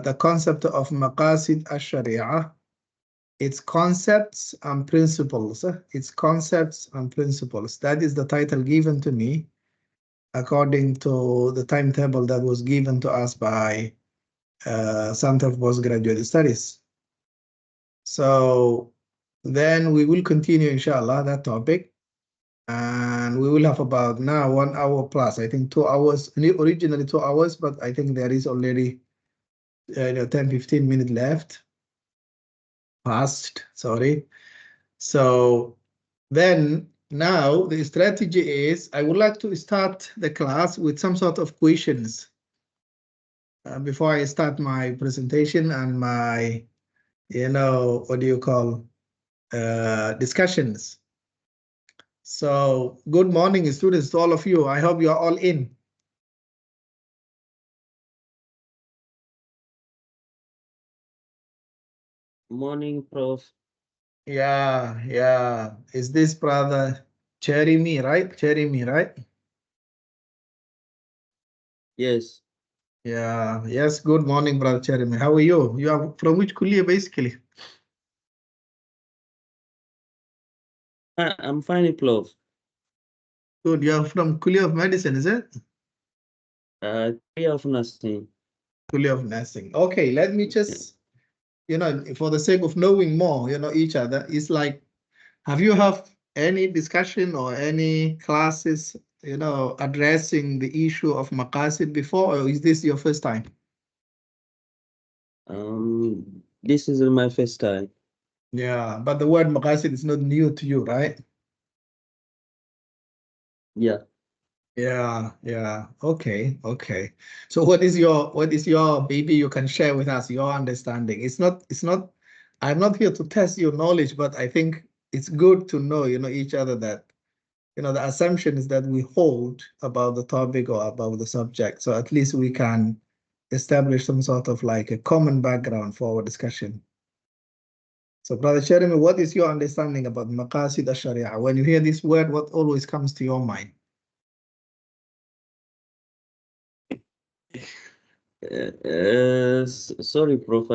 the concept of Maqasid al-Sharia, its concepts and principles. Its concepts and principles. That is the title given to me according to the timetable that was given to us by Center for Postgraduate Studies. So then we will continue, inshallah, that topic. And we will have about now 1 hour plus. I think 2 hours, originally 2 hours, but I think there is already 10-15 minutes left. Past, sorry. So then now the strategy is I would like to start the class with some sort of questions before I start my presentation and my, what do you call, discussions. So good morning, students, to all of you. I hope you are all in. Morning, Prof. Yeah. Is this brother Jeremy, right? Jeremy, right? Yes. Yeah. Yes. Good morning, brother Jeremy. How are you? You are from which kuliya, basically? I'm fine, Prof. Good. You are from kuliya of medicine, is it? Kuliya of nursing. Kuliya of nursing. Okay. Let me just, for the sake of knowing more, each other, it's like, have you have any discussion or any classes, addressing the issue of Maqasid before, or is this your first time? This is my first time. Yeah, but the word Maqasid is not new to you, right? Yeah. Yeah. Okay. So what is your maybe you can share with us your understanding? It's not I'm not here to test your knowledge, but I think it's good to know, each other that, the assumption is that we hold about the topic or about the subject. So at least we can establish some sort of like a common background for our discussion. So Brother Jeremy, what is your understanding about Maqasid al-Sharia? When you hear this word, what always comes to your mind? Sorry, Prof.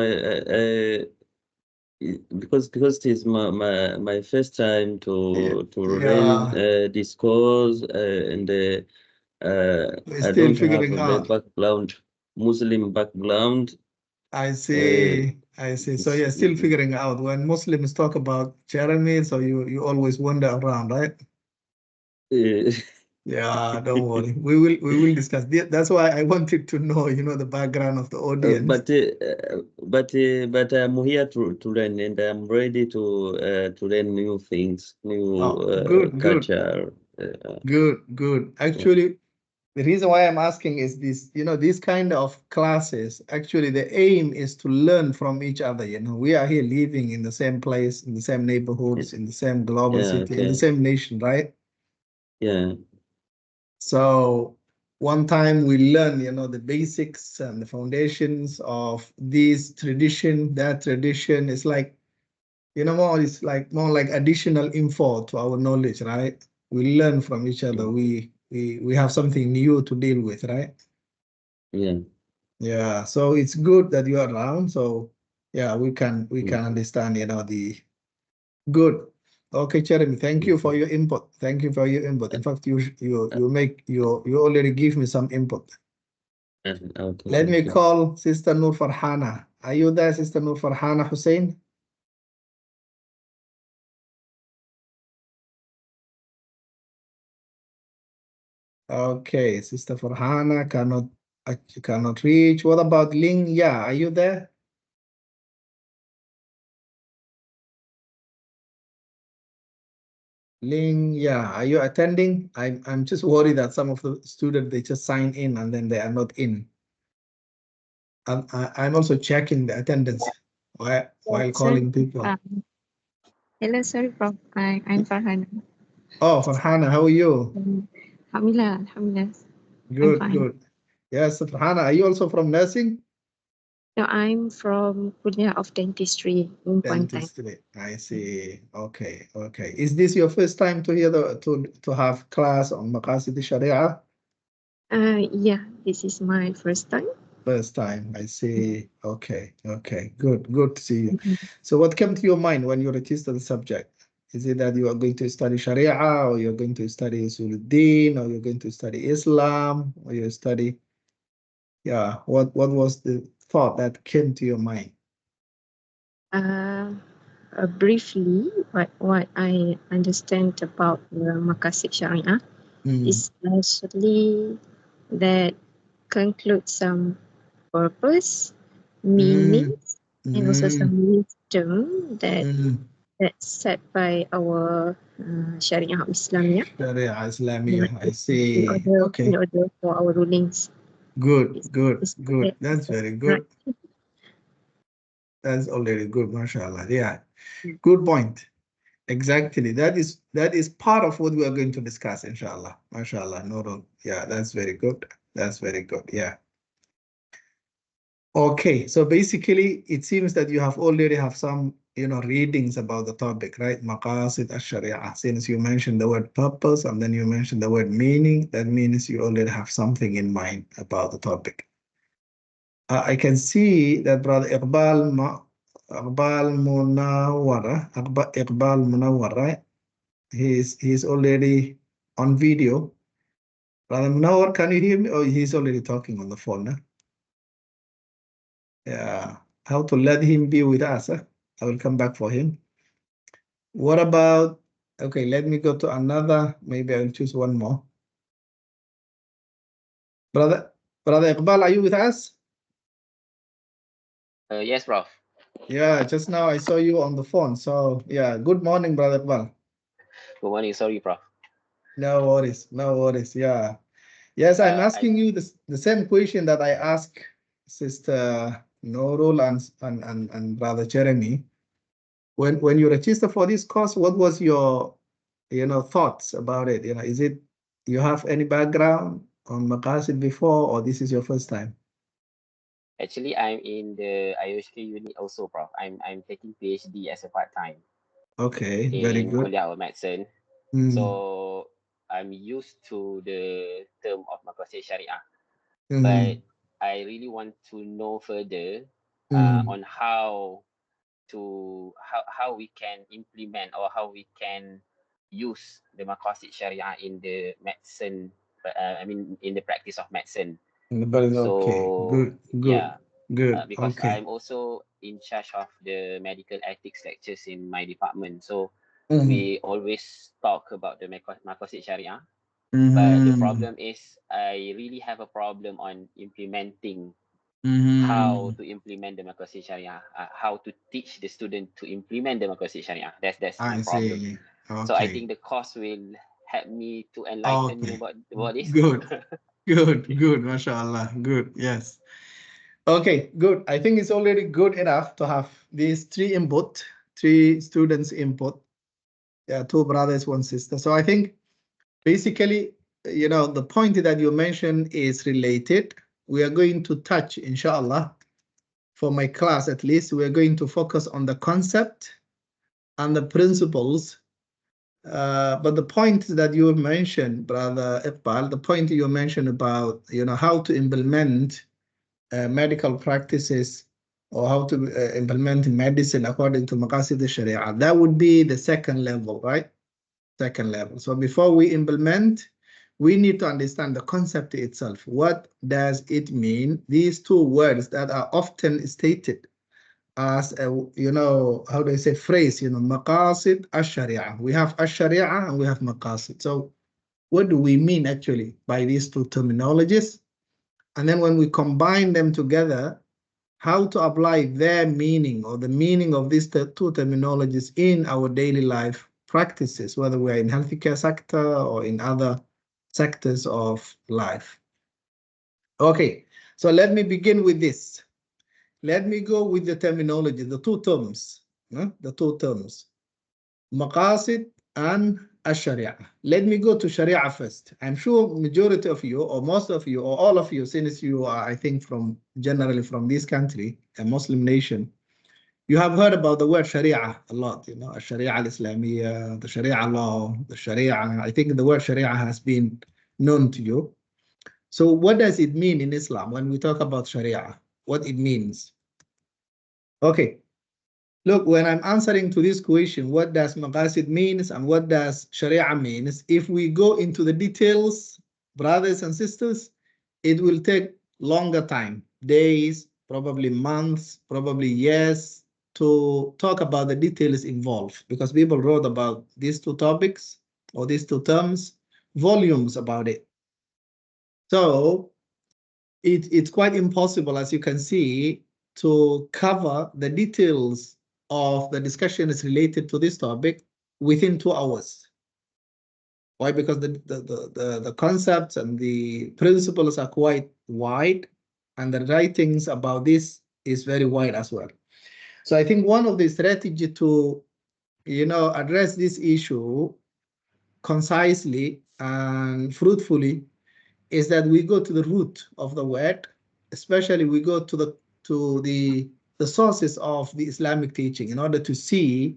Because it is my first time to learn this course, and I don't have the background, Muslim background. I see. So you're still figuring out. When Muslims talk about Jeremy, so you always wander around, right? Yeah, don't worry. We will discuss. That's why I wanted to know, the background of the audience. But I'm here to learn, and I'm ready to learn new things, new culture. Good. Actually, the reason why I'm asking is this, these kind of classes, actually the aim is to learn from each other. We are here living in the same place, in the same neighborhoods, in the same global city, in the same nation, right? Yeah. So one time we learn, the basics and the foundations of this tradition, that tradition is like, it's like more like additional info to our knowledge, right? We learn from each other. We have something new to deal with, right? Yeah. So it's good that you are around. So yeah, we can understand, the good. Okay, Jeremy, thank you for your input. In fact, you already give me some input. Okay, Let me call Sister Nur Farhana. Are you there, Sister Nur Farhana Hussein? Okay, Sister Farhana cannot reach. What about Ling Ya? Are you there? Ling Ya, are you attending? I'm just worried that some of the students, they just sign in and then they are not in. I'm also checking the attendance while calling people. Hello, sorry, Prof. I'm Farhana. Oh, Farhana, how are you? Alhamdulillah. Good. Yes, Farhana, are you also from nursing? No, I'm from Kuliah of Dentistry in Kuantan. I see. Okay. Is this your first time to hear to have class on Maqasid Sharia? Yeah, this is my first time. First time, I see. Okay, okay, good to see you. So what came to your mind when you registered the subject? Is it that you are going to study Sharia, or you're going to study Usuluddin, or you're going to study Islam, or you study, yeah, what was the thought that came to your mind? Briefly, what I understand about the Maqasid Syariah is actually that concludes some purpose, meanings, and also some wisdom that's set by our Syariah Islamiyah. Sharia Islamiyah, I see. Okay. In order for our rulings. Good. That's very good. That's already good, mashallah. Yeah, good point. Exactly. That is part of what we are going to discuss, inshallah. Mashallah. No. Yeah, that's very good. That's very good. Yeah. Okay, so basically it seems that you already have some, readings about the topic, right? Maqasid al-Sharia. Since you mentioned the word purpose and then you mentioned the word meaning, that means you already have something in mind about the topic. I can see that Brother Iqbal Munawwar, right? He's already on video. Brother Munawwar, can you hear me? Oh, he's already talking on the phone, huh? Yeah, how to let him be with us, huh? I will come back for him. What about, okay, let me go to another, maybe I'll choose one more. Brother Iqbal, are you with us? Yes, Prof. Yeah, just now I saw you on the phone. So yeah, good morning, Brother Iqbal. Good morning. Sorry, Prof. No worries. Yeah. Yes, I'm asking you the same question that I asked Sister Norul and Brother Jeremy. When you register for this course, what was your thoughts about it? Is it you have any background on Maqasid before, or this is your first time? Actually, I'm in the IOSK unit also, Prof. I'm taking PhD as a part-time. Okay, very good. In Kuliah of Medicine. So I'm used to the term of Maqasid Syariah. But I really want to know further on how we can implement or how we can use the Maqasid Syariah in the medicine, in the practice of medicine. Okay, good. Yeah, good. because okay. I'm also in charge of the medical ethics lectures in my department. So we always talk about the Maqasid Syariah. But the problem is I really have a problem on implementing how to implement the Maqasid Syariah, how to teach the student to implement the Maqasid Syariah. That's my problem. Okay. So I think the course will help me to enlighten you about this. Good, mashallah. Good, yes. Okay, good. I think it's already good enough to have these three students input. Yeah, 2 brothers, 1 sister. So I think basically, the point that you mentioned is related. We are going to touch, inshallah, for my class at least, we are going to focus on the concept and the principles. But the point that you mentioned, Brother Iqbal, the point you mentioned about, how to implement medical practices or how to implement medicine according to Maqasid al-Sharia, that would be the second level, right? Second level. So before we implement, we need to understand the concept itself. What does it mean? These 2 words that are often stated as a, how do I say phrase, Maqasid al-Sharia. We have al-Sharia and we have Maqasid. So what do we mean actually by these 2 terminologies? And then when we combine them together, how to apply their meaning or the meaning of these 2 terminologies in our daily life practices, whether we're in healthcare sector or in other sectors of life. Okay, so let me begin with this. Let me go with the terminology, the 2 terms, the 2 terms, Maqasid and Sharia. Let me go to Sharia first. I'm sure majority of you, or most of you, or all of you, since you are, I think, generally from this country, a Muslim nation, you have heard about the word Sharia a lot, Sharia al-Islamiyya, the Sharia law, the Sharia. I think the word Sharia has been known to you. So what does it mean in Islam when we talk about Sharia? What it means? Okay. Look, when I'm answering to this question, what does Maqasid means and what does Sharia means? If we go into the details, brothers and sisters, it will take longer time, days, probably months, probably years, to talk about the details involved, because people wrote about these two topics or these two terms, volumes about it. So it's quite impossible, as you can see, to cover the details of the discussions related to this topic within 2 hours. Why? Because the concepts and the principles are quite wide, and the writings about this is very wide as well. So I think one of the strategy to, address this issue concisely and fruitfully is that we go to the root of the word, especially we go to the sources of the Islamic teaching in order to see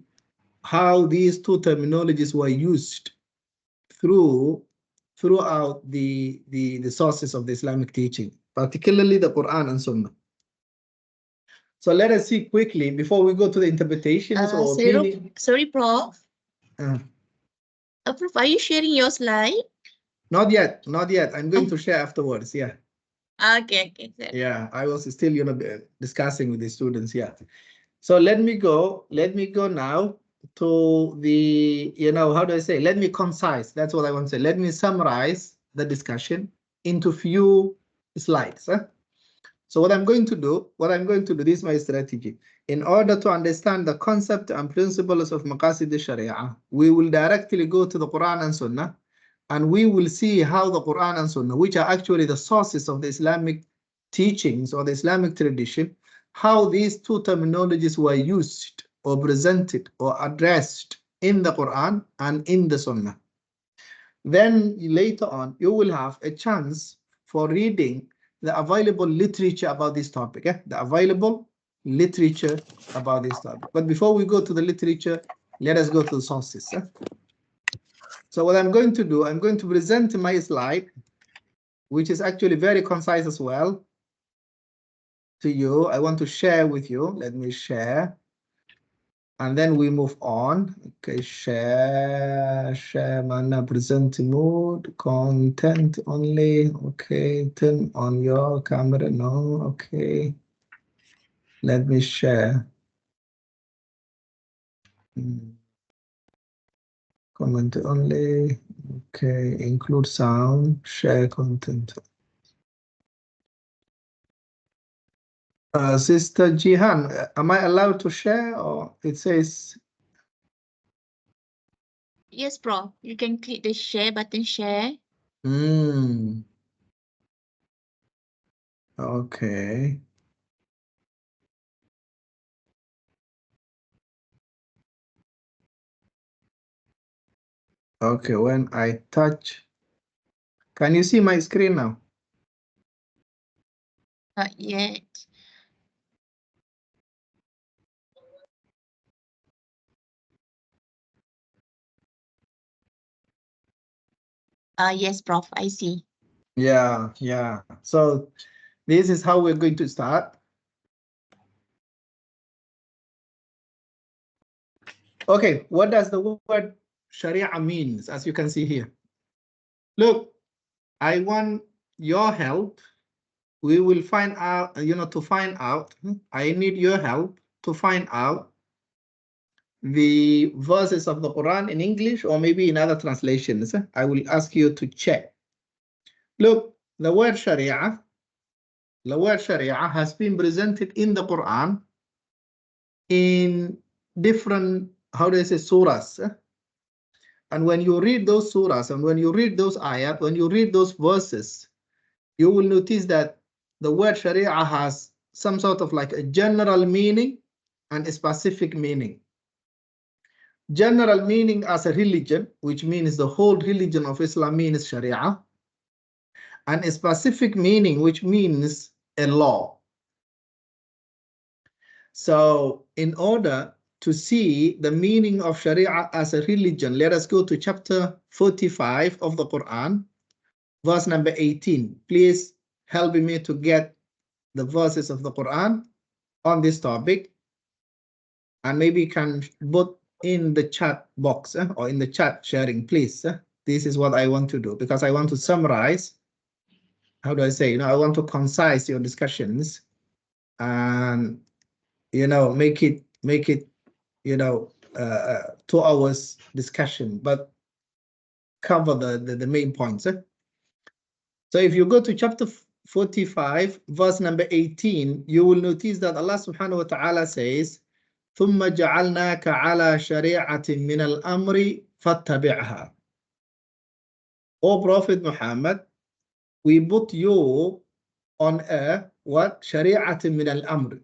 how these two terminologies were used throughout the sources of the Islamic teaching, particularly the Quran and Sunnah. So let us see quickly before we go to the interpretations or opinion. Sorry, Prof. Prof, are you sharing your slide? Not yet. I'm going to share afterwards. Yeah. Okay. Sorry. Yeah, I was still, discussing with the students. Yeah. So let me go now to the, how do I say? Let me concise. That's what I want to say. Let me summarize the discussion into few slides. So what I'm going to do, this is my strategy. In order to understand the concept and principles of Maqasid Sharia, we will directly go to the Quran and Sunnah, and we will see how the Quran and Sunnah, which are actually the sources of the Islamic teachings or the Islamic tradition, how these two terminologies were used or presented or addressed in the Quran and in the Sunnah. Then later on, you will have a chance for reading the available literature about this topic, the available literature about this topic. But before we go to the literature, let us go to the sources. So what I'm going to do, I'm going to present my slide, which is actually very concise as well, to you. I want to share with you. Let me share. And then we move on. Okay, share mana present mode, content only. Okay, turn on your camera. No, okay. Let me share. Comment only. Okay, include sound, share content. Sister Jihan, am I allowed to share, or it says? Yes, Prof. You can click the share button, share. Okay. Okay, when I touch, can you see my screen now? Not yet. Yes, Prof. I see. Yeah. So this is how we're going to start. Okay, what does the word Sharia means, as you can see here? Look, I want your help. We will find out, to find out, I need your help to find out the verses of the Quran in English or maybe in other translations. I will ask you to check. Look, the word Sharia has been presented in the Quran in different, how do I say, surahs. And when you read those surahs and when you read those ayat, when you read those verses, you will notice that the word Sharia has some sort of like a general meaning and a specific meaning. General meaning as a religion, which means the whole religion of Islam means Sharia, and a specific meaning, which means a law. So in order to see the meaning of Sharia as a religion, let us go to chapter 45 of the Quran, verse number 18. Please help me to get the verses of the Quran on this topic, and maybe you can put in the chat box or in the chat sharing, please. This is what I want to do, because I want to summarize. How do I say? I want to concise your discussions and make it 2 hours discussion, but cover the main points. So if you go to chapter 45, verse number 18, you will notice that Allah subhanahu wa ta'ala says, ثم جعلناك على شريعة من الأمر فاتبعها. O Prophet Muhammad, we put you on a what? شريعة من الأمر,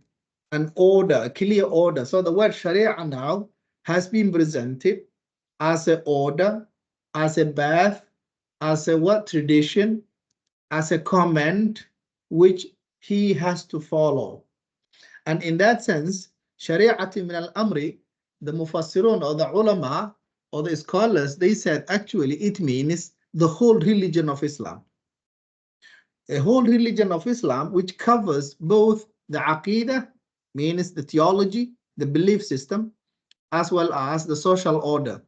an order, a clear order. So the word Sharia now has been presented as an order, as a path, as a what? Tradition, as a command which he has to follow. And in that sense, Shari'ati min al-amri, the mufassirun or the ulama or the scholars, they said actually it means the whole religion of Islam. A whole religion of Islam which covers both the aqidah, means the theology, the belief system, as well as the social order,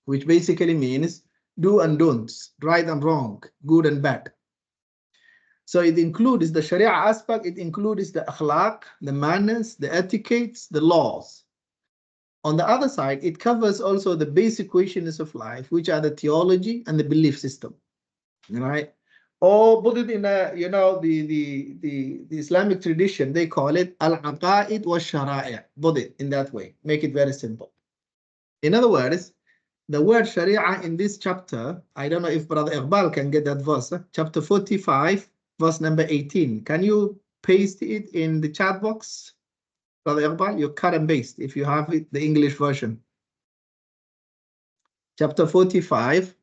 which basically means do and don'ts, right and wrong, good and bad. So it includes the Sharia aspect, it includes the akhlaq, the manners, the etiquettes, the laws. On the other side, it covers also the basic questions of life, which are the theology and the belief system, right? Or put it in a, the Islamic tradition, they call it al-aqaid wa syariah. Put it in that way, make it very simple. In other words, the word Sharia in this chapter, I don't know if Brother Iqbal can get that verse, chapter 45, verse number 18. Can you paste it in the chat box? Brother Iqbal, you cut and paste if you have it, the English version. Chapter 45,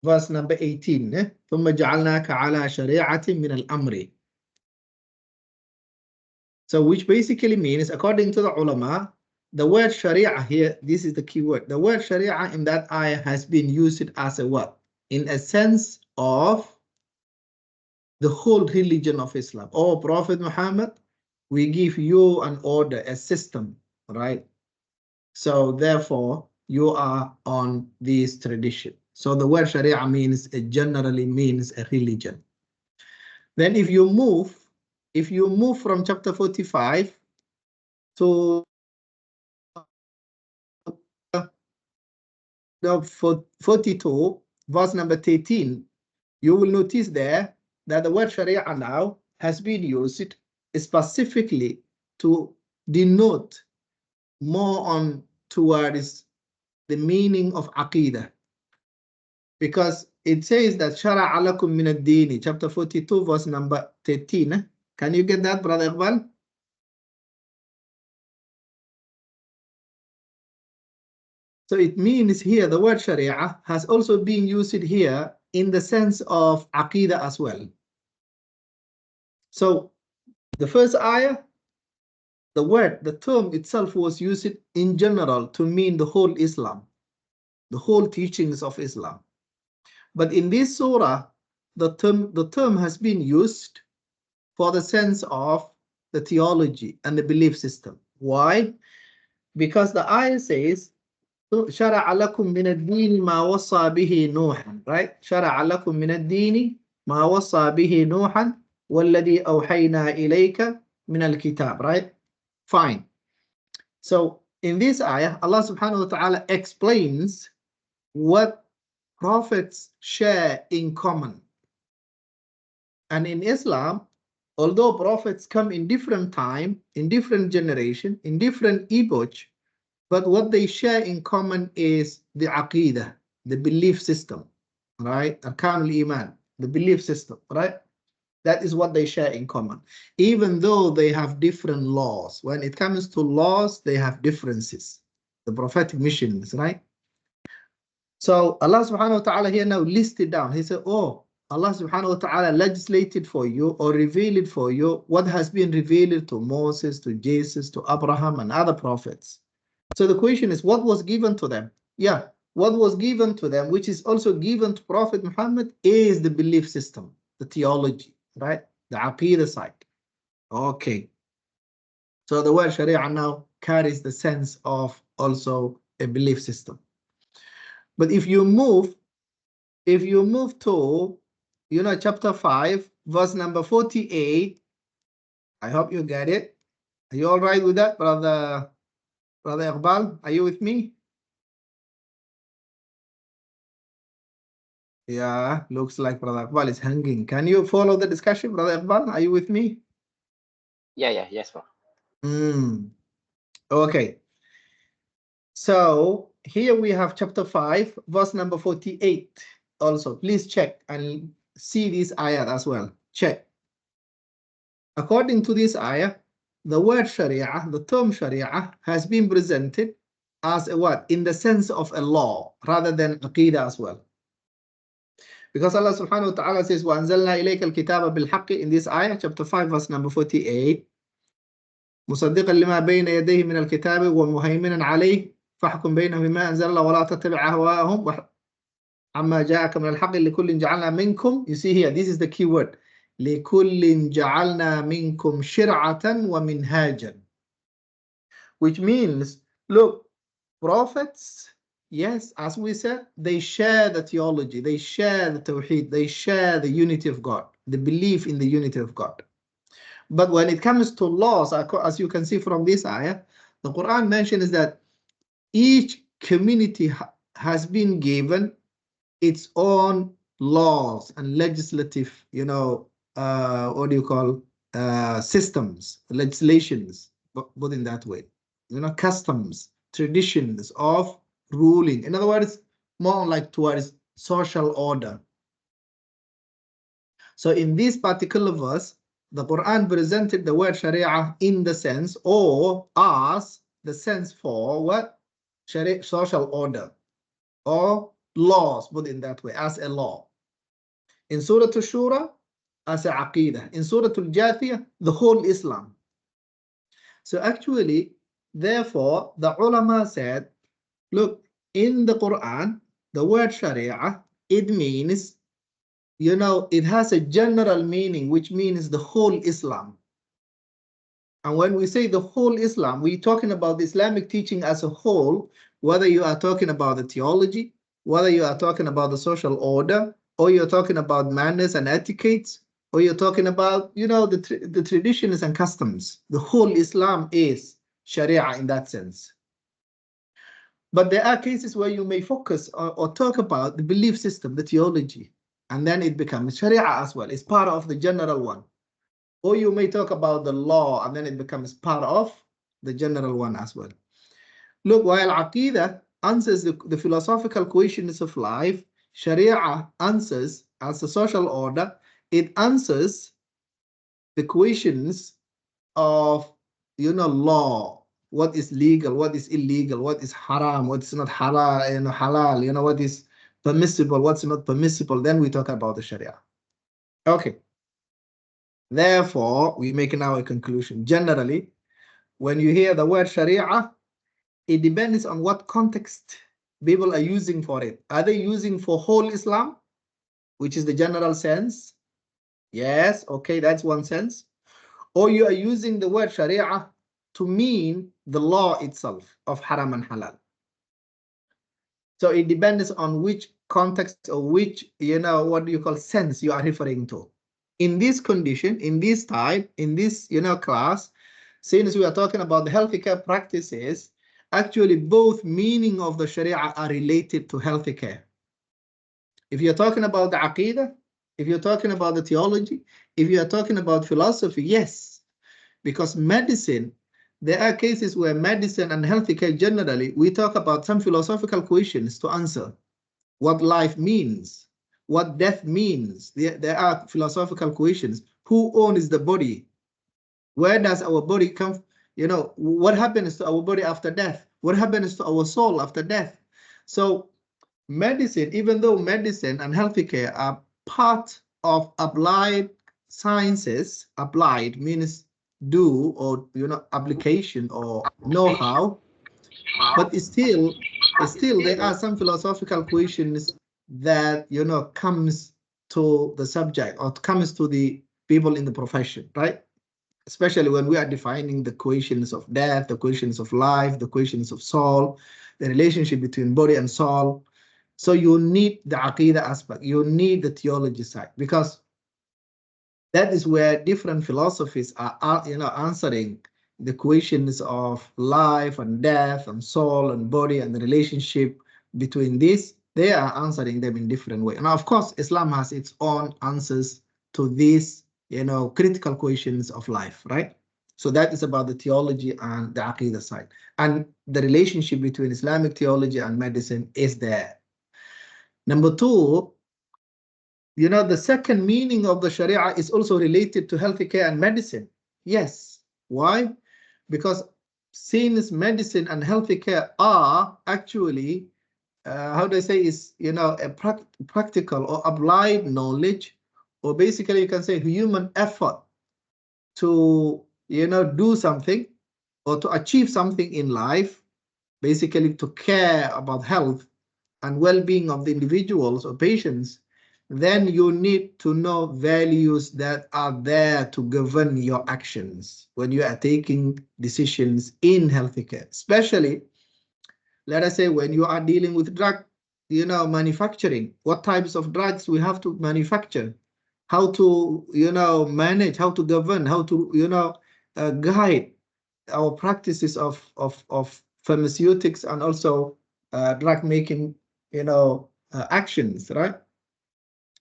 verse number 18. ثم جعلناك على شريعة من الأمر. So which basically means, according to the ulama, the word Sharia here, this is the key word. The word Sharia in that ayah has been used as a what? In a sense of the whole religion of Islam. Oh, Prophet Muhammad, we give you an order, a system, right? So therefore, you are on this tradition. So the word Sharia means, it generally means a religion. Then if you move from chapter 45 to 42, verse number 13, you will notice there that the word Sharia now has been used specifically to denote more on towards the meaning of Aqidah. Because it says that Shara'a lakum min ad-dini, chapter 42, verse number 13. Can you get that, Brother Iqbal? So it means here the word Sharia has also been used here in the sense of Aqidah as well. So the first ayah, the term itself was used in general to mean the whole Islam, the whole teachings of Islam. But in this surah, the term has been used for the sense of the theology and the belief system. Why? Because the ayah says, شَرَعَ لَكُم مِّنَ الدِّينِ مَا وَصَّى بِهِ نُوحًا, right? شَرَعَ لَكُم مِّنَ الدِّينِ مَا وَصَّى بِهِ نُوحًا وَالَّذِي أَوْحَيْنَا إِلَيْكَ مِنَ الْكِتَابِ, right? Fine. So in this ayah, Allah subhanahu wa ta'ala explains what prophets share in common. And in Islam, although prophets come in different time, in different generation, in different epoch, but what they share in common is the aqidah, the belief system, right? Arkanul Iman, the belief system, right? That is what they share in common. Even though they have different laws. When it comes to laws, they have differences. The prophetic missions, right? So Allah subhanahu wa ta'ala here now listed down. He said, oh, Allah subhanahu wa ta'ala legislated for you or revealed for you what has been revealed to Moses, to Jesus, to Abraham and other prophets. So the question is, what was given to them? Yeah, what was given to them, which is also given to Prophet Muhammad, is the belief system, the theology, right? The Aqidah side. Okay. So the word Sharia now carries the sense of also a belief system. But if you move to, chapter 5, verse number 48, I hope you get it. Are you all right with that, Brother Iqbal? Are you with me? Yeah, looks like Brother Iqbal is hanging. Can you follow the discussion, Brother Iqbal? Are you with me? Yes, Prof. Okay. So here we have chapter 5, verse number 48. Also, please check and see this ayah as well. Check. According to this ayah, the word Sharia, the term Sharia, has been presented as a what? In the sense of a law, rather than Aqidah as well. Because Allah subhanahu wa ta'ala says, وَأَنزَلْنَا إِلَيْكَ الْكِتَابَ بِالْحَقِّ, in this ayah, chapter 5, verse number 48, مصدقا لما بين يديه من الكتاب ومهيمنا عليه فاحكم بينهم بما أنزل الله ولا تتبع أهواءهم عما جاءك من الحق لكل جعلنا منكم. You see here, this is the key word. لكل جعلنا منكم شرعة ومنهاجا. Which means, look, prophets, yes, as we said, they share the theology, they share the tawheed, they share the unity of God, the belief in the unity of God. But when it comes to laws, as you can see from this ayah, the Quran mentions that each community has been given its own laws and legislative, what do you call, systems, legislations, put in that way, customs, traditions of ruling. In other words, more like towards social order. So in this particular verse, the Quran presented the word Sharia in the sense, or as the sense for what? Sharia, social order, or laws, put in that way, as a law. In Surah Al-Shura, as a Aqidah. In Surah Al-Jathiyah, the whole Islam. So actually, therefore, the ulama said, look, in the Quran, the word Sharia, it means, it has a general meaning, which means the whole Islam. And when we say the whole Islam, we're talking about the Islamic teaching as a whole, whether you are talking about the theology, whether you are talking about the social order, or you're talking about manners and etiquettes, or you're talking about, the traditions and customs. The whole Islam is Sharia in that sense. But there are cases where you may focus or talk about the belief system, the theology, and then it becomes Sharia as well. It's part of the general one. Or you may talk about the law, and then it becomes part of the general one as well. Look, while Aqidah answers the philosophical questions of life, Sharia answers as a social order. It answers the questions of, law. What is legal? What is illegal? What is haram? What is not halal? Halal. What is permissible? What's not permissible? Then we talk about the Sharia. Okay. Therefore, we make now a conclusion. Generally, when you hear the word Sharia, it depends on what context people are using for it. Are they using for whole Islam, which is the general sense? Yes, okay, that's one sense. Or you are using the word Sharia to mean the law itself of haram and halal. So it depends on which context or which, what do you call, sense you are referring to. In this condition, in this type, in this, class, since we are talking about the healthcare practices, actually both meaning of the Sharia are related to healthcare. If you're talking about the Aqidah, if you're talking about the theology, if you are talking about philosophy, yes, because medicine, there are cases where medicine and healthcare generally, we talk about some philosophical questions to answer. What life means, what death means. There are philosophical questions. Who owns the body? Where does our body come? What happens to our body after death? What happens to our soul after death? So medicine, even though medicine and healthcare are part of applied sciences, applied means do or application or know-how, but still still there are some philosophical questions that, you know, comes to the subject or comes to the people in the profession, right? Especially when we are defining the questions of death, the questions of life, the questions of soul, the relationship between body and soul. So you need the aqidah aspect, you need the theology side, because that is where different philosophies are, you know, answering the questions of life and death and soul and body and the relationship between these. They are answering them in different ways. Now, of course, Islam has its own answers to these, you know, critical questions of life, right? So that is about the theology and the aqidah side. And the relationship between Islamic theology and medicine is there. Number two, you know, the second meaning of the Sharia is also related to healthcare and medicine. Yes. Why? Because since medicine and healthcare are actually, how do I say, is, you know, a practical or applied knowledge, or basically you can say human effort to, you know, do something or to achieve something in life, basically to care about health and well-being of the individuals or patients, then you need to know values that are there to govern your actions when you are taking decisions in healthcare, especially, let us say, when you are dealing with drug, you know, manufacturing, what types of drugs we have to manufacture, how to, you know, manage, how to govern, how to, you know, guide our practices of pharmaceutics and also drug making, you know, actions, right?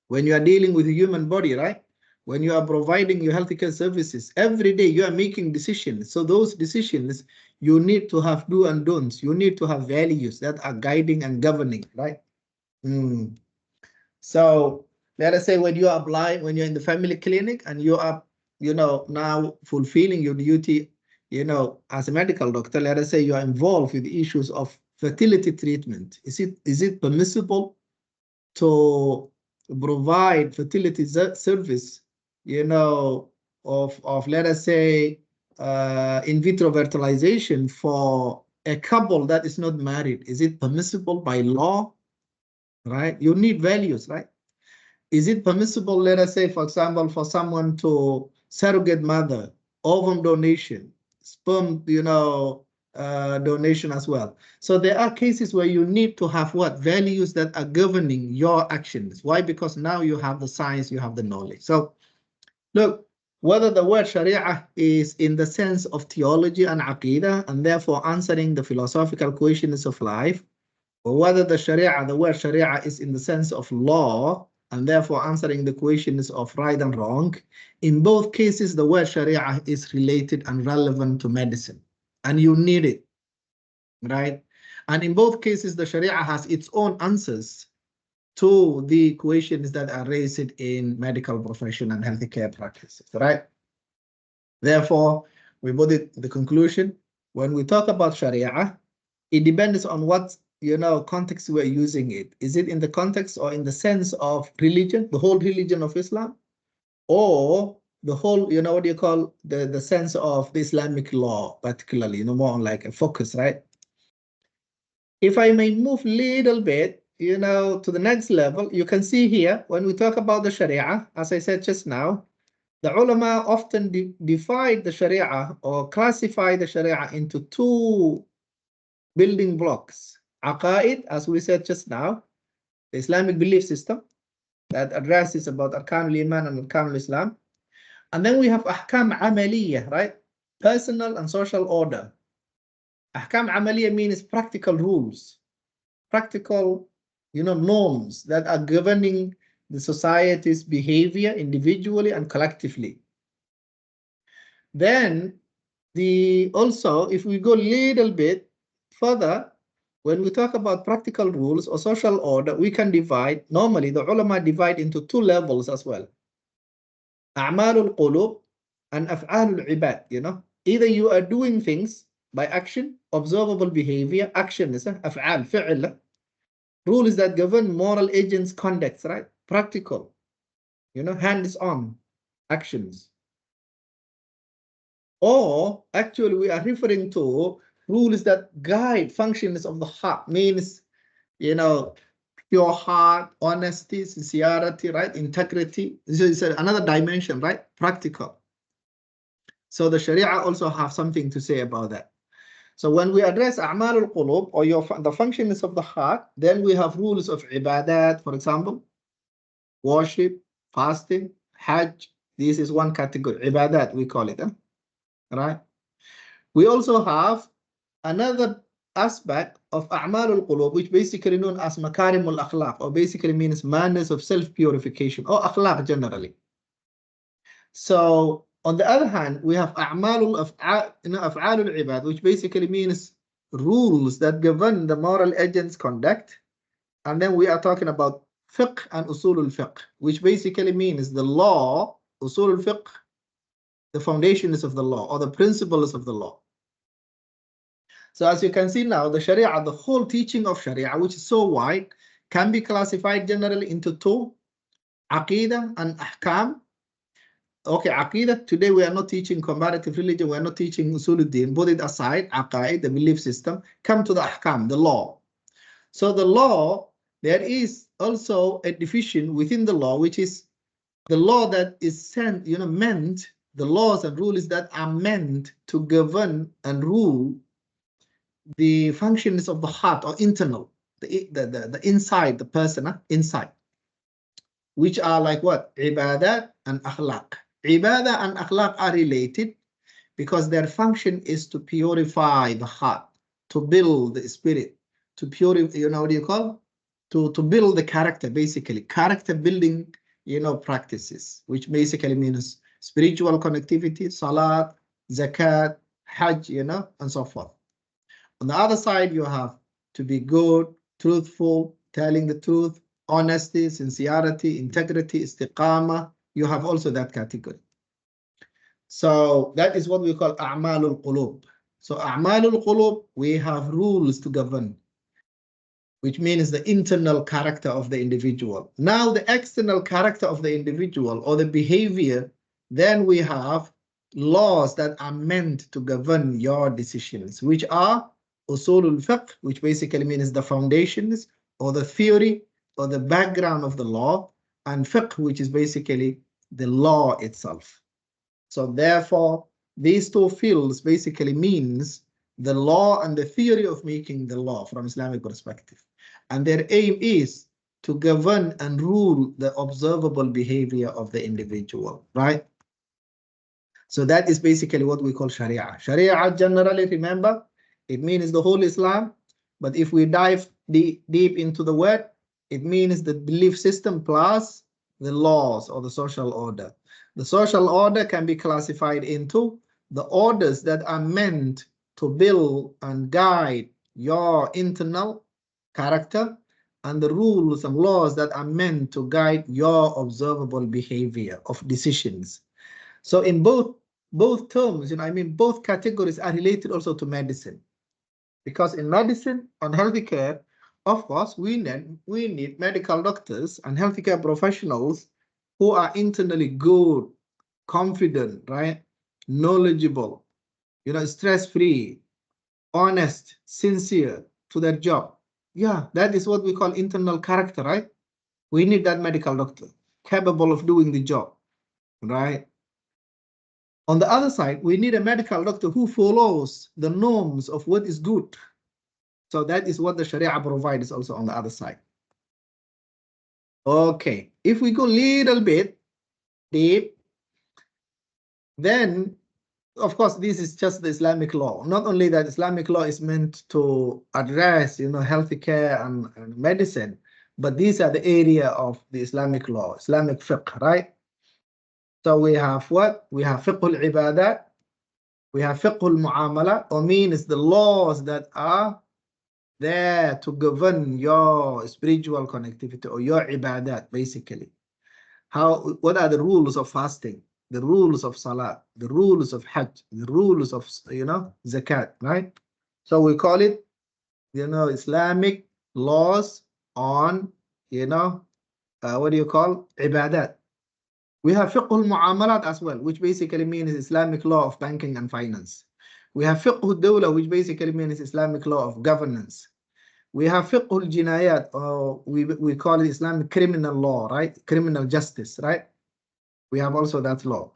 When you are dealing with the human body, right? When you are providing your healthcare services, every day you are making decisions. So those decisions, you need to have do and don'ts. You need to have values that are guiding and governing, right? So let us say when you apply, when you're in the family clinic and you are, you know, now fulfilling your duty, you know, as a medical doctor, let us say you are involved with the issues of fertility treatment. Is it permissible to provide fertility service, you know, of let us say in vitro fertilization for a couple that is not married? Is it permissible by law? Right? You need values, right? Is it permissible, let us say, for example, for someone to surrogate mother, ovum donation, sperm, you know, donation as well? So there are cases where you need to have what? Values that are governing your actions. Why? Because now you have the science, you have the knowledge. So look, whether the word Sharia is in the sense of theology and aqidah, and therefore answering the philosophical questions of life, or whether the word Sharia is in the sense of law, and therefore answering the questions of right and wrong, in both cases, the word Sharia is related and relevant to medicine, and you need it, right? And in both cases, the Sharia has its own answers to the questions that are raised in medical profession and healthcare practices, right? Therefore, we brought it to the conclusion, when we talk about Sharia, it depends on what, you know, context we're using it. Is it in the context or in the sense of religion, the whole religion of Islam, or the whole, you know, what do you call the sense of the Islamic law, particularly, you know, more on like a focus, right? If I may move a little bit, you know, to the next level, you can see here, when we talk about the Sharia, as I said just now, the ulama often divide the Sharia or classify the Sharia into two building blocks. Aqaid, as we said just now, the Islamic belief system that addresses about Arkanul Iman and Arkanul Islam. And then we have Ahkam Amaliyah, right? Personal and social order. Ahkam Amaliyah means practical rules, practical, you know, norms that are governing the society's behavior individually and collectively. Then also, if we go a little bit further, when we talk about practical rules or social order, we can divide, normally the ulama divide into two levels as well. A'malul qulub and af'alul ibad, you know. Either you are doing things by action, observable behavior, action is af'al, fi'l. Rules that govern moral agents' conducts, right? Practical, you know, hands-on actions. Or actually we are referring to rules that guide functions of the heart, means, you know, pure heart, honesty, sincerity, right? Integrity. This is another dimension, right? Practical. So the Sharia also have something to say about that. So when we address a'mal al-qulub, or the functions of the heart, then we have rules of ibadat, for example, worship, fasting, hajj. This is one category, ibadat we call it, right? We also have another aspect of a'mal al-qulub, which basically known as makarim al-akhlaq, or basically means manners of self-purification, or akhlaq generally. So on the other hand, we have a'mal al-ibad, which basically means rules that govern the moral agent's conduct. And then we are talking about fiqh and usul al-fiqh, which basically means the law, usul al-fiqh, the foundations of the law, or the principles of the law. So as you can see now, the Sharia, the whole teaching of Sharia, which is so wide, can be classified generally into two, aqidah and ahkam. Okay, aqidah, today we are not teaching comparative religion, we are not teaching usuluddin, put it aside, aqaid, the belief system, come to the ahkam, the law. So the law, there is also a division within the law, which is the law that is sent, meant, the laws and rules that are meant to govern and rule the functions of the heart, or internal, the inside, the person, inside, which are like what? Ibadat and akhlaq. Ibadah and akhlaq are related because their function is to purify the heart, to build the spirit, to purify, what do you call? To build the character, basically. Character building, practices, which basically means spiritual connectivity, salat, zakat, hajj, and so forth. On the other side, you have to be good, truthful, telling the truth, honesty, sincerity, integrity, istiqamah. You have also that category. So that is what we call a'malul qulub. So a'malul qulub, we have rules to govern, which means the internal character of the individual. Now the external character of the individual, or the behavior, then we have laws that are meant to govern your decisions, which are usulul fiqh, which basically means the foundations, or the theory, or the background of the law, and fiqh, which is basically the law itself. So therefore, these two fields basically means the law and the theory of making the law from Islamic perspective. And their aim is to govern and rule the observable behavior of the individual, right? So that is basically what we call Sharia. Sharia generally, remember, it means the whole Islam. But if we dive deep into the word, it means the belief system plus the laws, or the social order. The social order can be classified into the orders that are meant to build and guide your internal character, and the rules and laws that are meant to guide your observable behavior of decisions. So in both terms, both categories are related also to medicine. Because in medicine and healthcare, of course, we need medical doctors and healthcare professionals who are internally good, confident, right? Knowledgeable, stress-free, honest, sincere to their job. Yeah, that is what we call internal character, right? We need that medical doctor capable of doing the job, right? On the other side, we need a medical doctor who follows the norms of what is good. So that is what the Sharia provides also on the other side. Okay, if we go a little bit deep, then of course this is just the Islamic law. Not only that, Islamic law is meant to address, healthcare and medicine, but these are the area of the Islamic law, Islamic fiqh, right? So we have what? We have fiqh al-ibadat, we have fiqh al-mu'amala, or means the laws that are there to govern your spiritual connectivity, or your ibadat, basically. What are the rules of fasting, the rules of salat, the rules of hajj, the rules of, zakat, right? So we call it, Islamic laws on, what do you call? Ibadat. We have fiqh al-mu'amalat as well, which basically means Islamic law of banking and finance. We have fiqh al-dawla, which basically means Islamic law of governance. We have fiqh al-jinayat, or we call it Islamic criminal law, right? Criminal justice, right? We have also that law.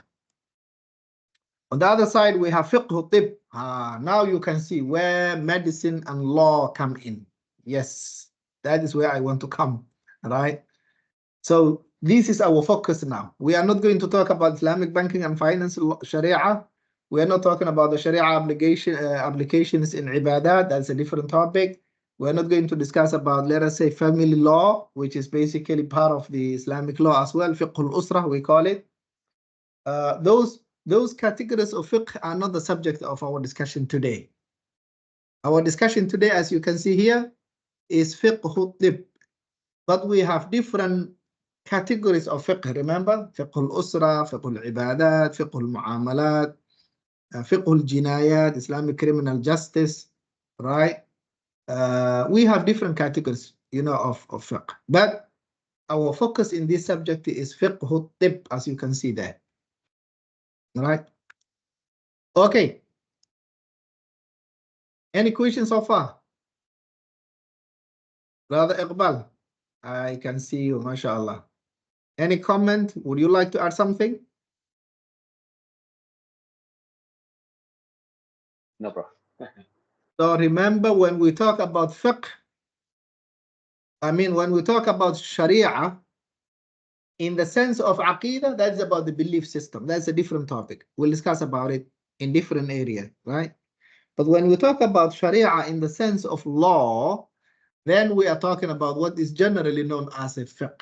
On the other side, we have fiqh al-tib. Now you can see where medicine and law come in. Yes, that is where I want to come, right? So this is our focus now. We are not going to talk about Islamic banking and finance sharia. We are not talking about the sharia applications in ibadat. That's a different topic. We're not going to discuss about, let us say, family law, which is basically part of the Islamic law as well. Fiqh al-usra, we call it. Those categories of fiqh are not the subject of our discussion today. Our discussion today, as you can see here, is fiqh al-tib. But we have different categories of fiqh, remember? Fiqh al-usra, fiqh al-ibadat, fiqh al-mu'amalat, fiqh al-jinayat, Islamic criminal justice, right? We have different categories, of fiqh. But our focus in this subject is fiqh al-tib, as you can see there. Right? Okay. Any questions so far? Brother Iqbal, I can see you, mashallah. Any comment? Would you like to add something? No, Prof. So remember, when we talk about fiqh, when we talk about sharia, in the sense of aqidah, that's about the belief system. That's a different topic. We'll discuss about it in different areas, right? But when we talk about sharia in the sense of law, then we are talking about what is generally known as a fiqh.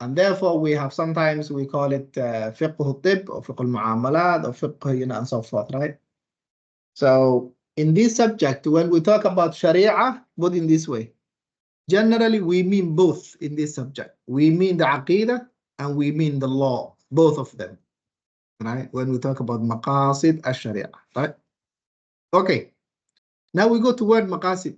And therefore, we have sometimes we call it fiqh al-tib or fiqh al-mu'amalat or fiqh, and so forth, right? So in this subject, when we talk about sharia, put in this way. Generally, we mean both in this subject. We mean the aqidah and we mean the law, both of them, right? When we talk about maqasid al-sharia, right? Okay. Now we go to word maqasid.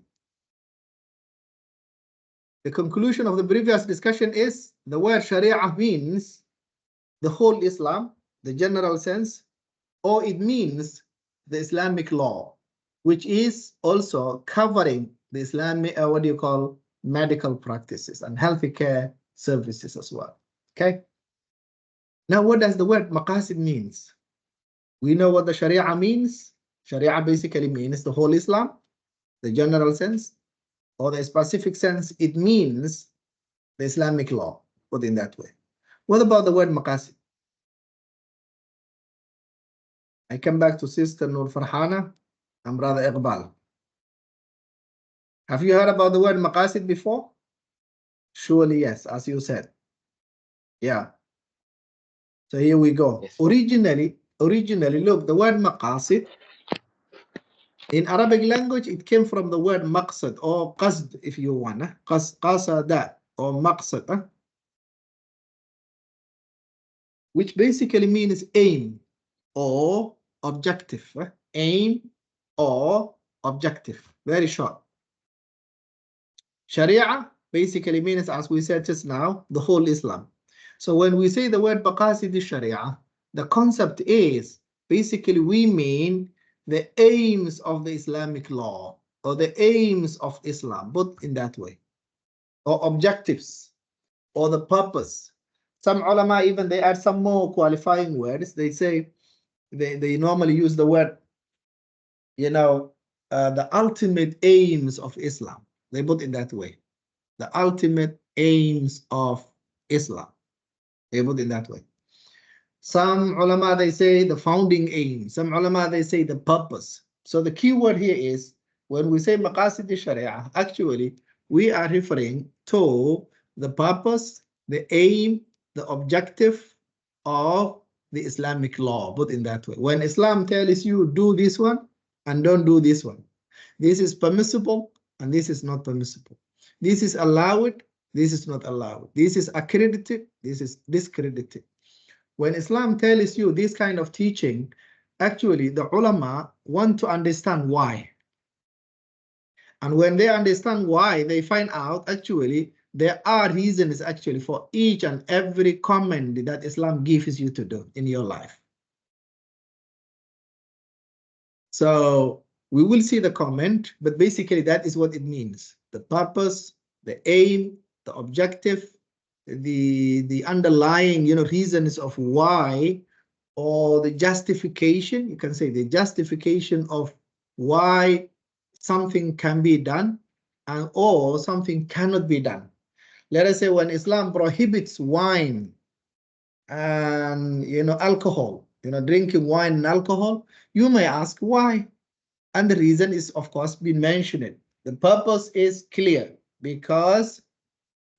The conclusion of the previous discussion is the word sharia means the whole Islam, the general sense, or it means the Islamic law, which is also covering the Islamic, medical practices and healthcare services as well. Okay. Now, what does the word maqasid means? We know what the Sharia means. Sharia basically means the whole Islam, the general sense, or the specific sense. It means the Islamic law, put in that way. What about the word maqasid? I come back to Sister Nur Farhana and Brother Iqbal. Have you heard about the word maqasid before? Surely yes, as you said. Yeah. So here we go. Yes, originally, look, the word maqasid, in Arabic language, it came from the word maqsad or qasd, if you want. Qasada or maqsad, which basically means aim or objective. Aim or objective. Very short. Sharia basically means, as we said just now, the whole Islam. So when we say the word maqasid sharia, the concept is basically we mean the aims of the Islamic law or the aims of Islam, both in that way, or objectives or the purpose. Some ulama even they add some more qualifying words. They say they normally use the word, the ultimate aims of Islam. They put it that way. The ultimate aims of Islam. They put it that way. Some ulama, they say the founding aim. Some ulama, they say the purpose. So the key word here is, when we say maqasid sharia, actually, we are referring to the purpose, the aim, the objective of the Islamic law, put in that way. When Islam tells you do this one and don't do this one, this is permissible and this is not permissible. This is allowed, this is not allowed. This is accredited, this is discredited. When Islam tells you this kind of teaching, actually the ulama want to understand why. And when they understand why, they find out actually there are reasons actually for each and every command that Islam gives you to do in your life. So we will see the comment, but basically that is what it means. The purpose, the aim, the objective, the underlying, reasons of why, or the justification, you can say the justification of why something can be done and or something cannot be done. Let us say when Islam prohibits wine and alcohol, drinking wine and alcohol, you may ask why. And the reason is, of course, been mentioned. The purpose is clear because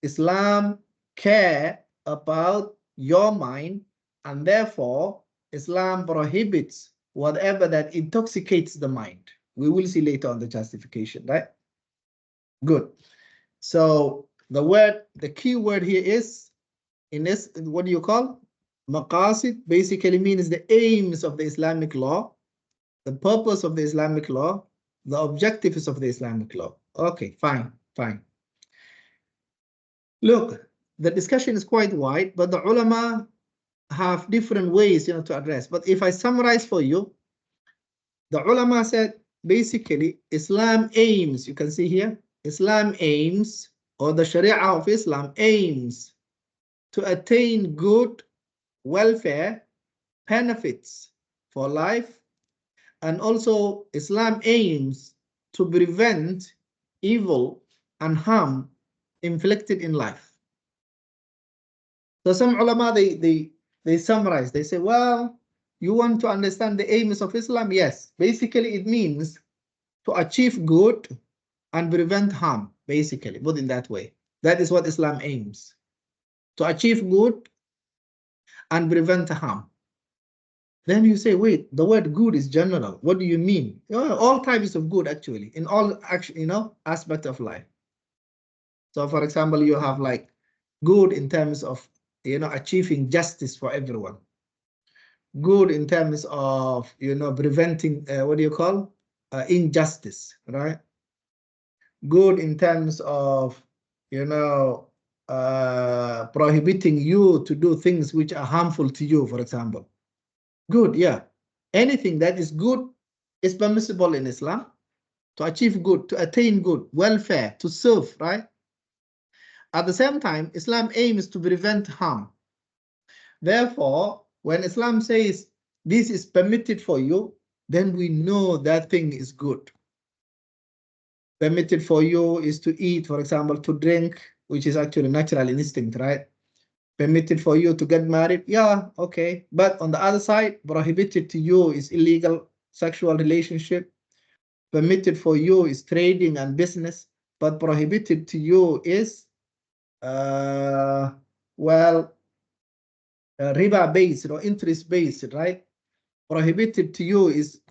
Islam care about your mind, and therefore Islam prohibits whatever that intoxicates the mind. We will see later on the justification, right? Good. So the key word here is, in this, what do you call? Maqasid basically means the aims of the Islamic law, the purpose of the Islamic law, the objectives of the Islamic law. Okay, fine. Look, the discussion is quite wide, but the ulama have different ways, to address. But if I summarize for you, the ulama said basically Islam aims, you can see here, Islam aims, or the Sharia of Islam aims to attain good welfare, benefits for life, and also Islam aims to prevent evil and harm inflicted in life. So some ulama, they summarize, they say, well, you want to understand the aims of Islam? Yes, basically it means to achieve good and prevent harm, basically, put in that way. That is what Islam aims, to achieve good and prevent harm. Then you say, wait, the word good is general. What do you mean? All types of good, actually, in all aspects of life. So, for example, you have like good in terms of achieving justice for everyone. Good in terms of preventing what do you call injustice, right? Good in terms of prohibiting you to do things which are harmful to you, for example. Good, yeah. Anything that is good is permissible in Islam. To achieve good, to attain good, welfare, to serve, right? At the same time, Islam aims to prevent harm. Therefore, when Islam says this is permitted for you, then we know that thing is good. Permitted for you is to eat, for example, to drink, which is actually natural instinct, right? Permitted for you to get married, yeah, okay. But on the other side, prohibited to you is illegal sexual relationship. Permitted for you is trading and business, but prohibited to you is, riba-based or interest-based, right? Prohibited to you is,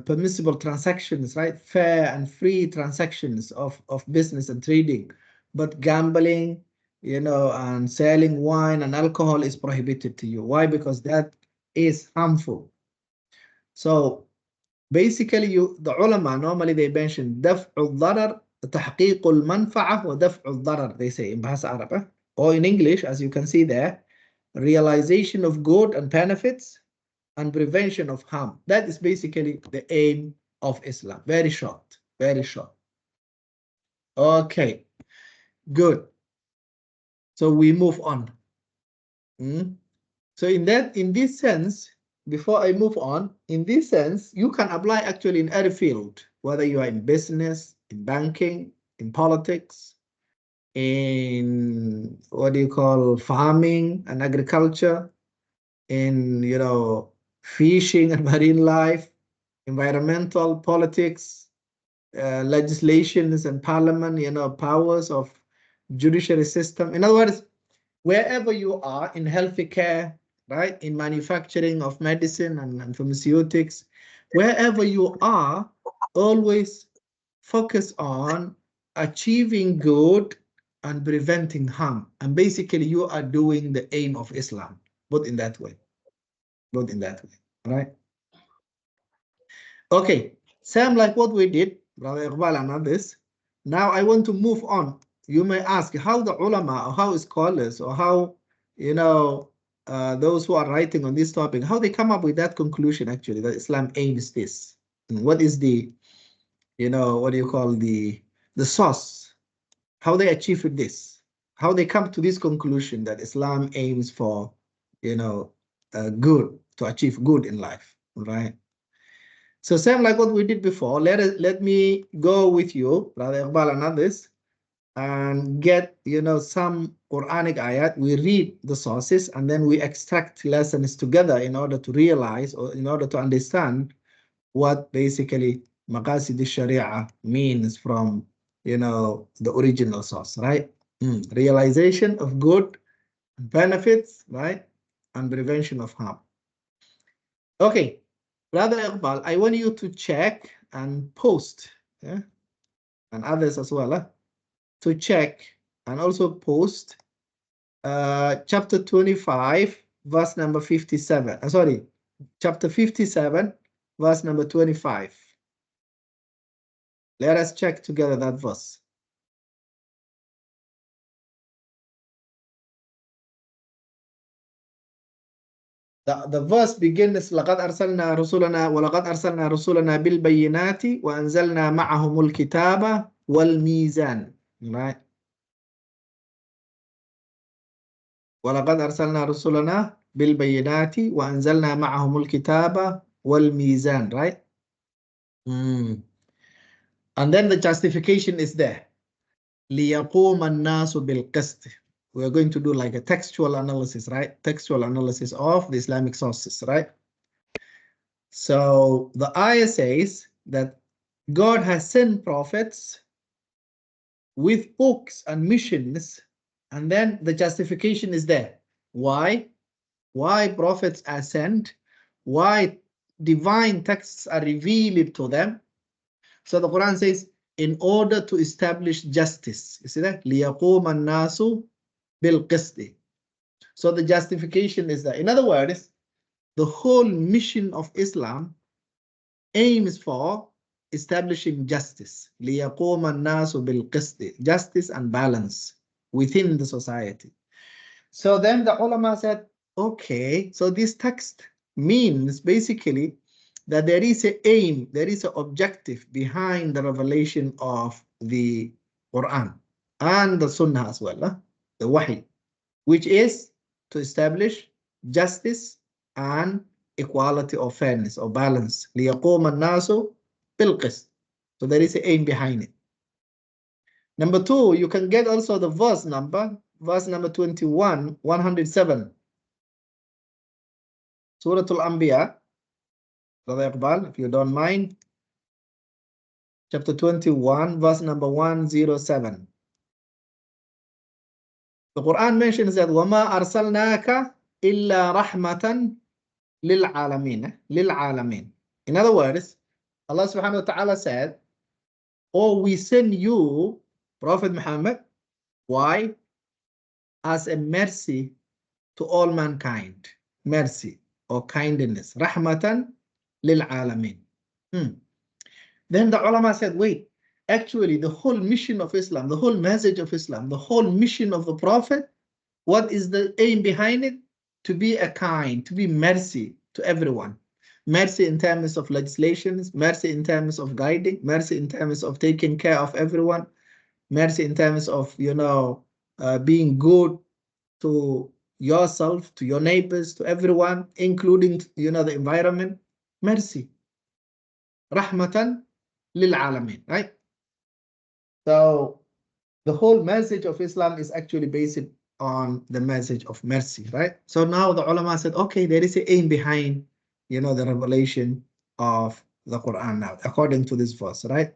permissible transactions, right? Fair and free transactions of business and trading. But gambling, and selling wine and alcohol is prohibited to you. Why? Because that is harmful. So basically, the ulama, normally they mention دفع الضرر, تحقيق المنفعة, ودفع الضرر, they say in Bahasa Arab. Or in English, as you can see there, realization of good and benefits and prevention of harm. That is basically the aim of Islam. Very short, very short. Okay, good. So we move on. So in this sense, before I move on, in this sense, you can apply actually in every field, whether you are in business, in banking, in politics, in what do you call farming and agriculture, in fishing and marine life, environmental politics, legislations and parliament, powers of judiciary system. In other words, wherever you are in healthy care, right, in manufacturing of medicine and pharmaceutics, wherever you are, always focus on achieving good and preventing harm. And basically, you are doing the aim of Islam, both in that way. Both in that way, right? Okay, same like what we did, Brother Iqbal and others. Now I want to move on. You may ask how the ulama or how scholars or how those who are writing on this topic, how they come up with that conclusion actually, that Islam aims this. And what is the, what do you call the source? How they achieve with this? How they come to this conclusion that Islam aims for, good, to achieve good in life, right? So same like what we did before, let me go with you, Brother Iqbal and others, and get, some Quranic ayat. We read the sources and then we extract lessons together in order to realize, or in order to understand what basically Maqasid syariah means from, the original source, right? Realization of good benefits, right? And prevention of harm. Okay, Brother Iqbal, I want you to check and post, yeah? And others as well, to check and also post chapter 25, verse number 57. Sorry, chapter 57, verse number 25. Let us check together that verse. The verse begins, لَقَدْ أَرْسَلْنَا رُسُلَنَا وَلَقَدْ أَرْسَلْنَا رُسُلَنَا بِالْبَيِّنَاتِ وَأَنزَلْنَا مَعَهُمُ الْكِتَابَ وَالْمِيزَانَ. Right? وَلَقَدْ أَرْسَلْنَا رُسُلَنَا بِالْبَيِّنَاتِ وَأَنزَلْنَا مَعَهُمُ الْكِتَابَ وَالْمِيزَانَ. Right? And then the justification is there. لِيَقُومَ النَّاسُ بِالْقِسْطِ. We are going to do like a textual analysis, right? Textual analysis of the Islamic sources, right? So the ayah says that God has sent prophets with books and missions, and then the justification is there. Why? Why prophets are sent? Why divine texts are revealed to them? So the Quran says, in order to establish justice. You see that? لِيَقُومَ النَّاسُ بِالْقِسْطِ. So the justification is that. In other words, the whole mission of Islam aims for establishing justice. لِيَقُومَ النَّاسُ بِالْقِسْطِ. Justice and balance within the society. So then the ulama said, okay, so this text means basically that there is an aim, there is an objective behind the revelation of the Quran and the Sunnah as well, the Wahy, which is to establish justice and equality or fairness or balance. لِيَقُومَ النَّاسُ بِالْقِسْطِ. So there is an aim behind it. Number two, you can get also the verse number 21, 107. Surah Al-Anbiya, Brother Iqbal, if you don't mind. Chapter 21, verse number 107. The Quran mentions that وَمَا أَرْسَلْنَاكَ إِلَّا رَحْمَةً لِلْعَالَمِينَ لِلْعَالَمِينَ. In other words, Allah subhanahu wa ta'ala said, oh, we send you, Prophet Muhammad, why? As a mercy to all mankind. Mercy or kindness. Rahmatan lil alamin. Then the ulama said, wait, actually the whole mission of Islam, the whole message of Islam, the whole mission of the Prophet, what is the aim behind it? To be a kind, to be mercy to everyone. Mercy in terms of legislations, mercy in terms of guiding, mercy in terms of taking care of everyone, mercy in terms of, being good to yourself, to your neighbors, to everyone, including, the environment. Mercy. Rahmatan lil alamin, right? So the whole message of Islam is actually based on the message of mercy, right? So now the ulama said, okay, there is an aim behind, the revelation of the Quran now, according to this verse, right?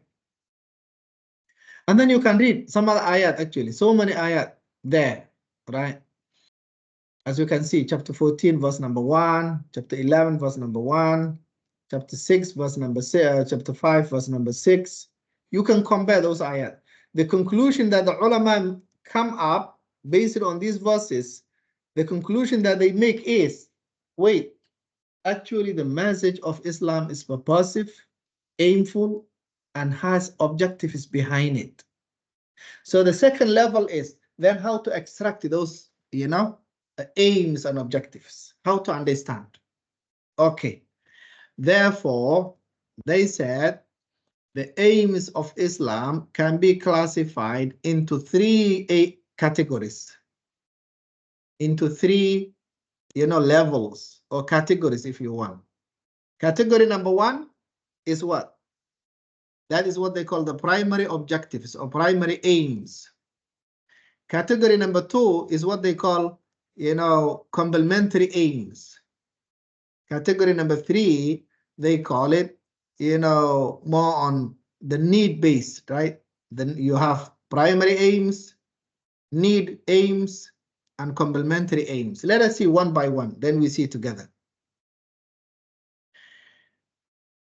And then you can read some other ayat, actually, so many ayat there, right? As you can see, chapter 14, verse number 1, chapter 11, verse number 1, chapter 6, verse number 6, chapter 5, verse number 6. You can compare those ayat. The conclusion that the ulama come up based on these verses, the conclusion that they make is, wait, actually the message of Islam is purposive, aimful, and has objectives behind it. So the second level is then how to extract those, aims and objectives. How to understand? Okay. Therefore, they said the aims of Islam can be classified into three categories, into three, levels or categories, if you want. Category number one is what? That is what they call the primary objectives or primary aims. Category number two is what they call, complementary aims. Category number three, they call it, more on the need-based, right? Then you have primary aims, need aims, and complementary aims. Let us see one by one, then we see it together.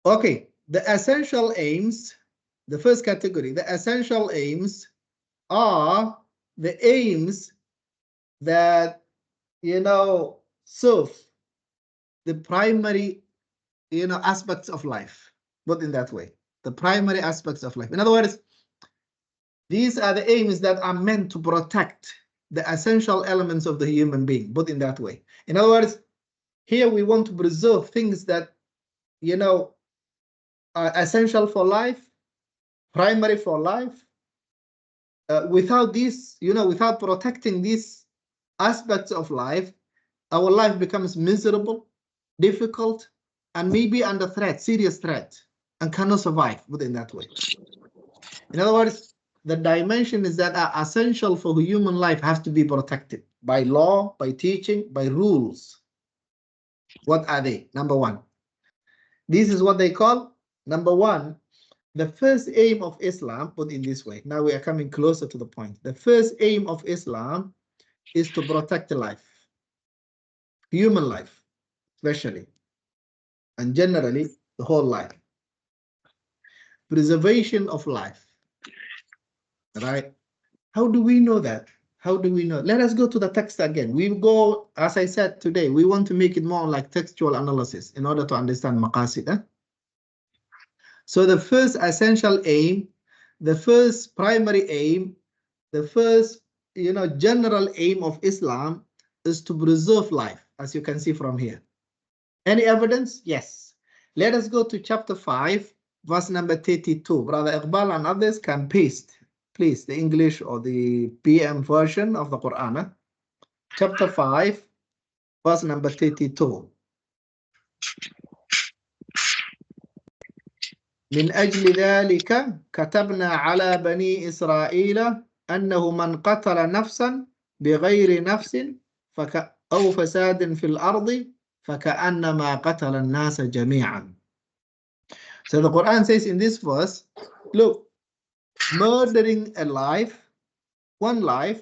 Okay, the essential aims, the first category, the essential aims are the aims that, serve the primary, aspects of life, put in that way, the primary aspects of life. In other words, these are the aims that are meant to protect the essential elements of the human being, put in that way. In other words, here we want to preserve things that, are essential for life, primary for life. Without this, without protecting these aspects of life, our life becomes miserable, difficult, and maybe under threat, serious threat, and cannot survive within that way. In other words, the dimensions that are essential for human life have to be protected by law, by teaching, by rules. What are they? Number one. This is what they call, number one, the first aim of Islam, put in this way. Now we are coming closer to the point. The first aim of Islam is to protect life, human life, especially, and generally the whole life. Preservation of life, right? How do we know that? How do we know? Let us go to the text again. We go, as I said today, we want to make it more like textual analysis in order to understand Maqasid. So the first essential aim, the first primary aim, the first, general aim of Islam is to preserve life, as you can see from here. Any evidence? Yes. Let us go to chapter 5, verse number 32. Brother Iqbal and others can paste, please, the English or the PM version of the Quran. Chapter 5, verse number 32. من أجل ذلك كتبنا على بني إسرائيل أنه من قتل نفسا بغير نفس أو فساد في الأرض فكأنما قتل الناس جميعا. So the Quran says in this verse, look, murdering a life, one life,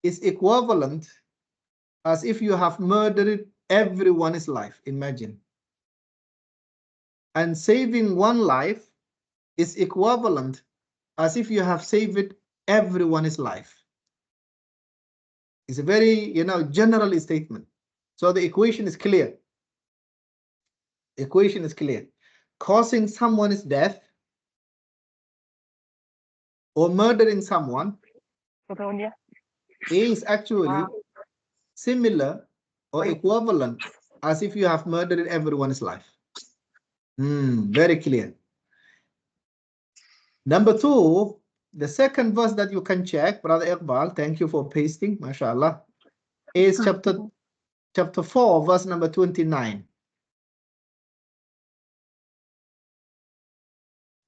is equivalent as if you have murdered everyone's life. Imagine. And saving one life is equivalent as if you have saved everyone's life. It's a very, general statement. So the equation is clear. Equation is clear. Causing someone's death or murdering someone is actually similar or equivalent as if you have murdered everyone's life. Very clear. Number two, the second verse that you can check, Brother Iqbal, thank you for pasting, mashallah, is chapter 4, verse number 29.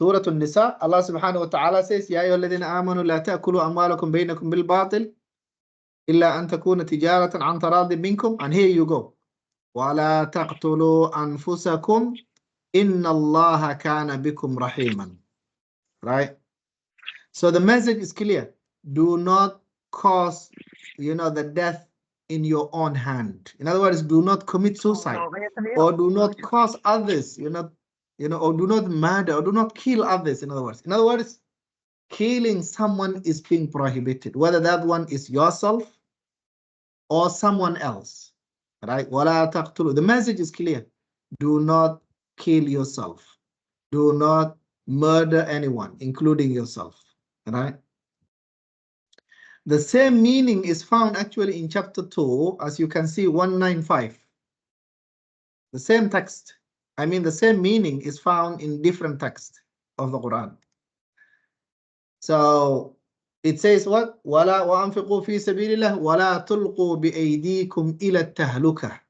Surah An-Nisa, Allah subhanahu wa ta'ala says, Ya ayyuhalladhina amanu la ta'kulu amwalakum bainakum bil batil illa an takuna tijaratan an taradin minkum. And here you go. Wa la taqtulu anfusakum inna Allaha kana bikum rahiman. Right? So the message is clear. Do not cause, the death in your own hand. In other words, do not commit suicide or do not cause others, or do not murder or do not kill others. In other words, killing someone is being prohibited, whether that one is yourself or someone else. Right? وَلَا تَقْتُلُوا. The message is clear. Do not kill yourself. Do not murder anyone, including yourself. Right? The same meaning is found actually in chapter 2, as you can see, 195. The same text. I mean, the same meaning is found in different texts of the Quran. So it says what? وَلَا وَأَنْفِقُوا فِي سَبِيلِ اللَّهِ وَلَا تُلْقُوا بِأَيْدِيكُمْ إِلَى التَّهْلُكَةِ.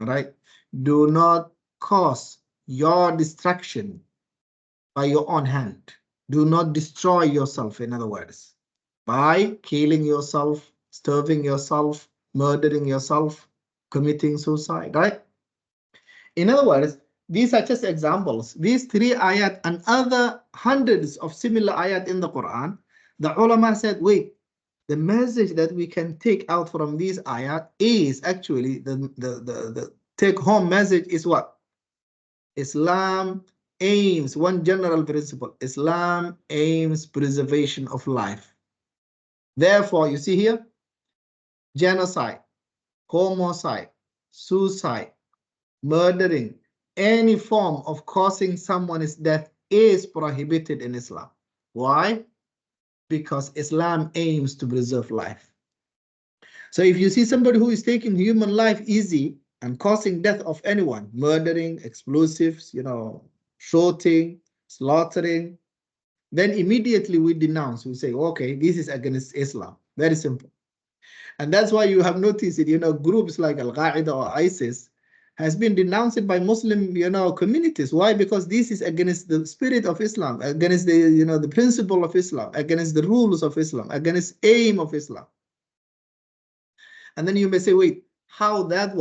Right? Do not cause your destruction by your own hand. Do not destroy yourself, in other words, by killing yourself, starving yourself, murdering yourself, committing suicide, right? In other words, these are just examples. These 3 ayat and other hundreds of similar ayat in the Quran, the ulama said, wait, the message that we can take out from these ayat is actually the take-home message is what? Islam aims, one general principle, Islam aims preservation of life. Therefore, you see here, genocide, homicide, suicide, murdering, any form of causing someone's death is prohibited in Islam. Why? Because Islam aims to preserve life. So if you see somebody who is taking human life easy and causing death of anyone, murdering, explosives, shooting, slaughtering, then immediately we denounce, we say, okay, this is against Islam. Very simple. And that's why you have noticed it, groups like Al-Qaeda or ISIS has been denounced by Muslim, communities. Why? Because this is against the spirit of Islam, against the, the principle of Islam, against the rules of Islam, against aim of Islam. And then you may say, wait, how that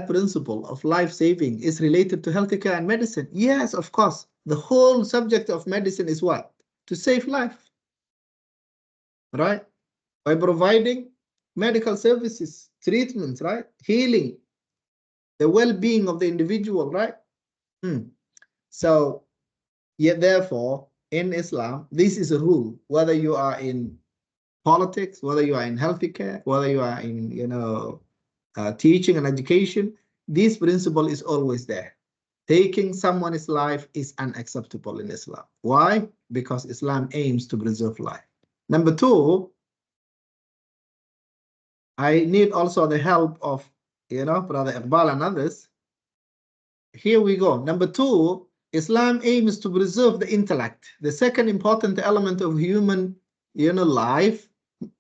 principle of life saving is related to healthcare and medicine? Yes, of course. The whole subject of medicine is what? To save life, right? By providing medical services, treatments, right? Healing, the well-being of the individual, right? So, yet therefore, in Islam, this is a rule, whether you are in politics, whether you are in healthcare, whether you are in, teaching and education, this principle is always there. Taking someone's life is unacceptable in Islam. Why? Because Islam aims to preserve life. Number 2, I need also the help of, Brother Iqbal and others. Here we go. Number 2, Islam aims to preserve the intellect. The second important element of human, life.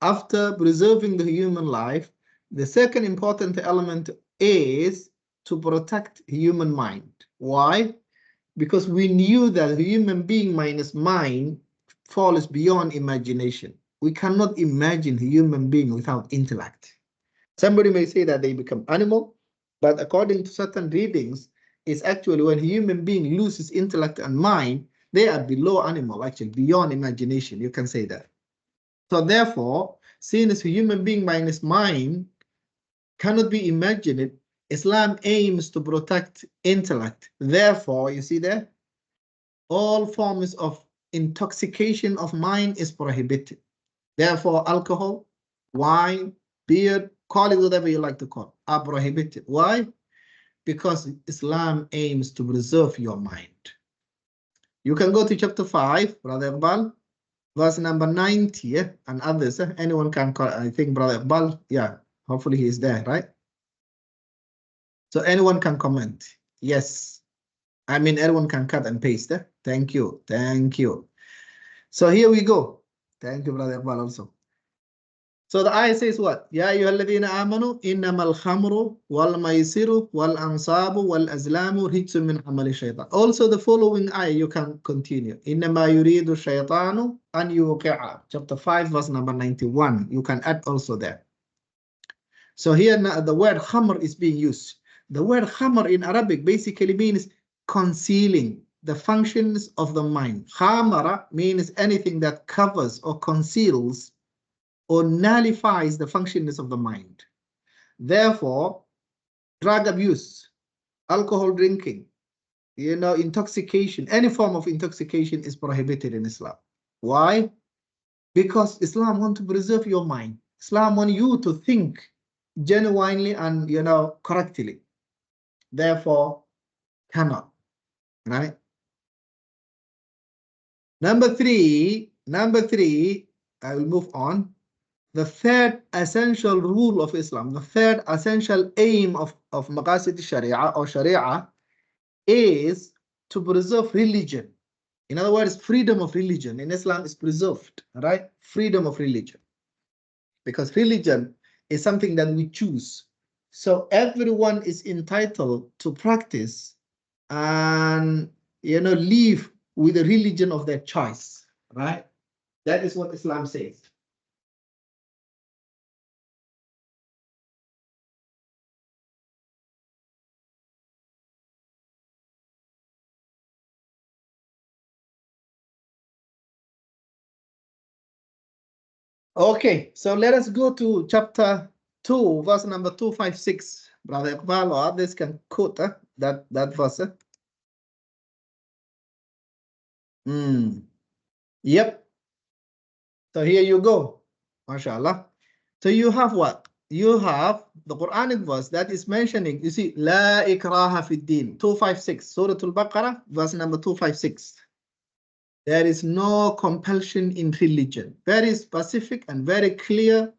After preserving the human life, the second important element is to protect human mind. Why? Because we knew that human being minus mind falls beyond imagination. We cannot imagine a human being without intellect. Somebody may say that they become animal, but according to certain readings, it's actually when a human being loses intellect and mind, they are below animal, actually beyond imagination. You can say that. So therefore, seeing as a human being minus mind cannot be imagined, Islam aims to protect intellect. Therefore, you see there, all forms of intoxication of mind is prohibited. Therefore, alcohol, wine, beer, call it whatever you like to call, are prohibited. Why? Because Islam aims to preserve your mind. You can go to chapter 5, Brother Iqbal, verse number 90, and others. Anyone can call, I think Brother Iqbal, yeah, hopefully he is there, right? So anyone can comment. Yes. I mean, everyone can cut and paste. Thank you. Thank you. So here we go. Thank you, Brother Iqbal, also. So the ayah says what? Ya ayyuhalladhina amanu innamal khamru wal maisiru wal ansabu wal azlamu rijsun min amali shaytan. Also the following ayah you can continue. Innama yuridu shaytanu an yuqi'a. Chapter 5 verse number 91. You can add also there. So here the word khamr is being used. The word khamr in Arabic basically means concealing the functions of the mind. Khamara means anything that covers or conceals or nullifies the functions of the mind. Therefore, drug abuse, alcohol drinking, intoxication, any form of intoxication is prohibited in Islam. Why? Because Islam wants to preserve your mind. Islam wants you to think genuinely and, correctly. Therefore, cannot, right? Number three, I will move on. the third essential rule of Islam, the third essential aim of Maqasid Sharia or Sharia is to preserve religion. In other words, freedom of religion in Islam is preserved, right? Freedom of religion. Because religion is something that we choose. So everyone is entitled to practice and, live with the religion of their choice, right? That is what Islam says. Okay, so let us go to chapter 2, verse number 256. Brother Iqbal or others can quote that verse. Yep. So here you go. MashaAllah. So you have what? You have the Quranic verse that is mentioning, you see, La ikraha fi din, 256, Surah Al-Baqarah, verse number 256. There is no compulsion in religion. Very specific and very clear,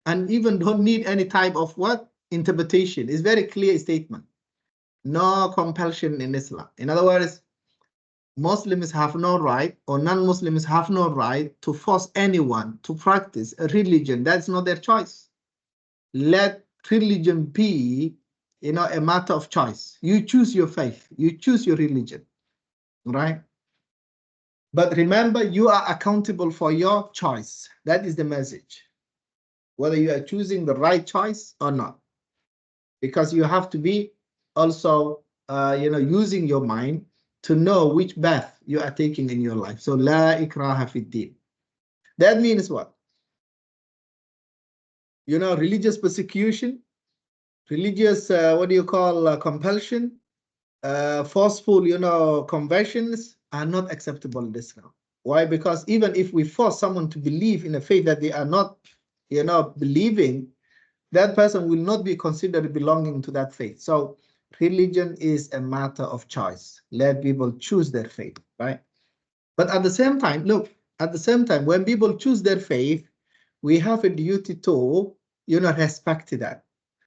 and even don't need any type of what? Interpretation. It's very clear statement. No compulsion in Islam. In other words, Muslims have no right, or non-Muslims have no right to force anyone to practice a religion. That's not their choice. Let religion be, a matter of choice. You choose your faith. You choose your religion, right? But remember, you are accountable for your choice. That is the message. Whether you are choosing the right choice or not. Because you have to be also, using your mind to know which path you are taking in your life. So, la ikraha fi din. That means what? Religious persecution, religious, compulsion, forceful, conversions are not acceptable in Islam. Why? Because even if we force someone to believe in a faith that they are not, believing, that person will not be considered belonging to that faith. So religion is a matter of choice. Let people choose their faith, right? But at the same time, look, when people choose their faith, we have a duty to, respect that.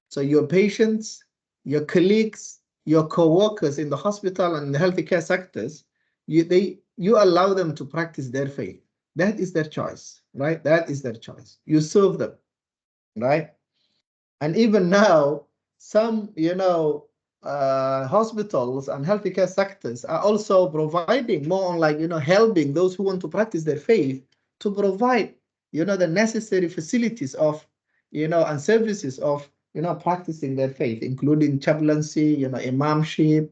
So your patients, your colleagues, your co-workers in the hospital and the healthcare sectors, you allow them to practice their faith. That is their choice, right? That is their choice. You serve them, right? And even now, some, hospitals and healthcare sectors are also providing more on helping those who want to practice their faith to provide, the necessary facilities of, and services of, practicing their faith, including chaplaincy, imamship,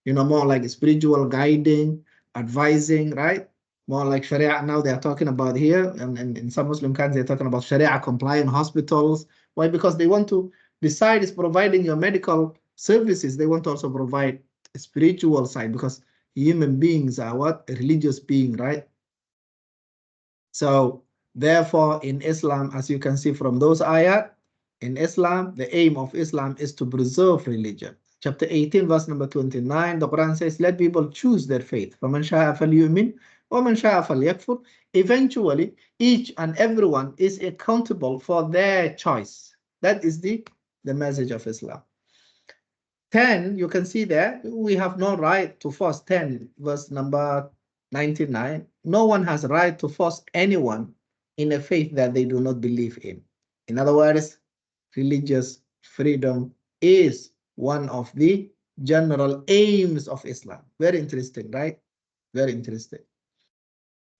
more like spiritual guiding, advising, right? More like Sharia now they're talking about here, and in some Muslim countries they're talking about Sharia compliant hospitals. Why? Because they want to, besides providing your medical services, they want to also provide a spiritual side, because human beings are what? A religious being, right? So therefore in Islam, as you can see from those ayat, in Islam, the aim of Islam is to preserve religion. Chapter 18, verse number 29, the Quran says, let people choose their faith. فَمَنْ شَاءَ فَلْيُؤْمِنْ وَمَنْ شَاءَ فَلْيَكْفُرْ. Eventually, each and everyone is accountable for their choice. That is the message of Islam. 10, you can see there, we have no right to force 10, verse number 99. No one has a right to force anyone in a faith that they do not believe in. In other words, religious freedom is one of the general aims of Islam. Very interesting, right? Very interesting.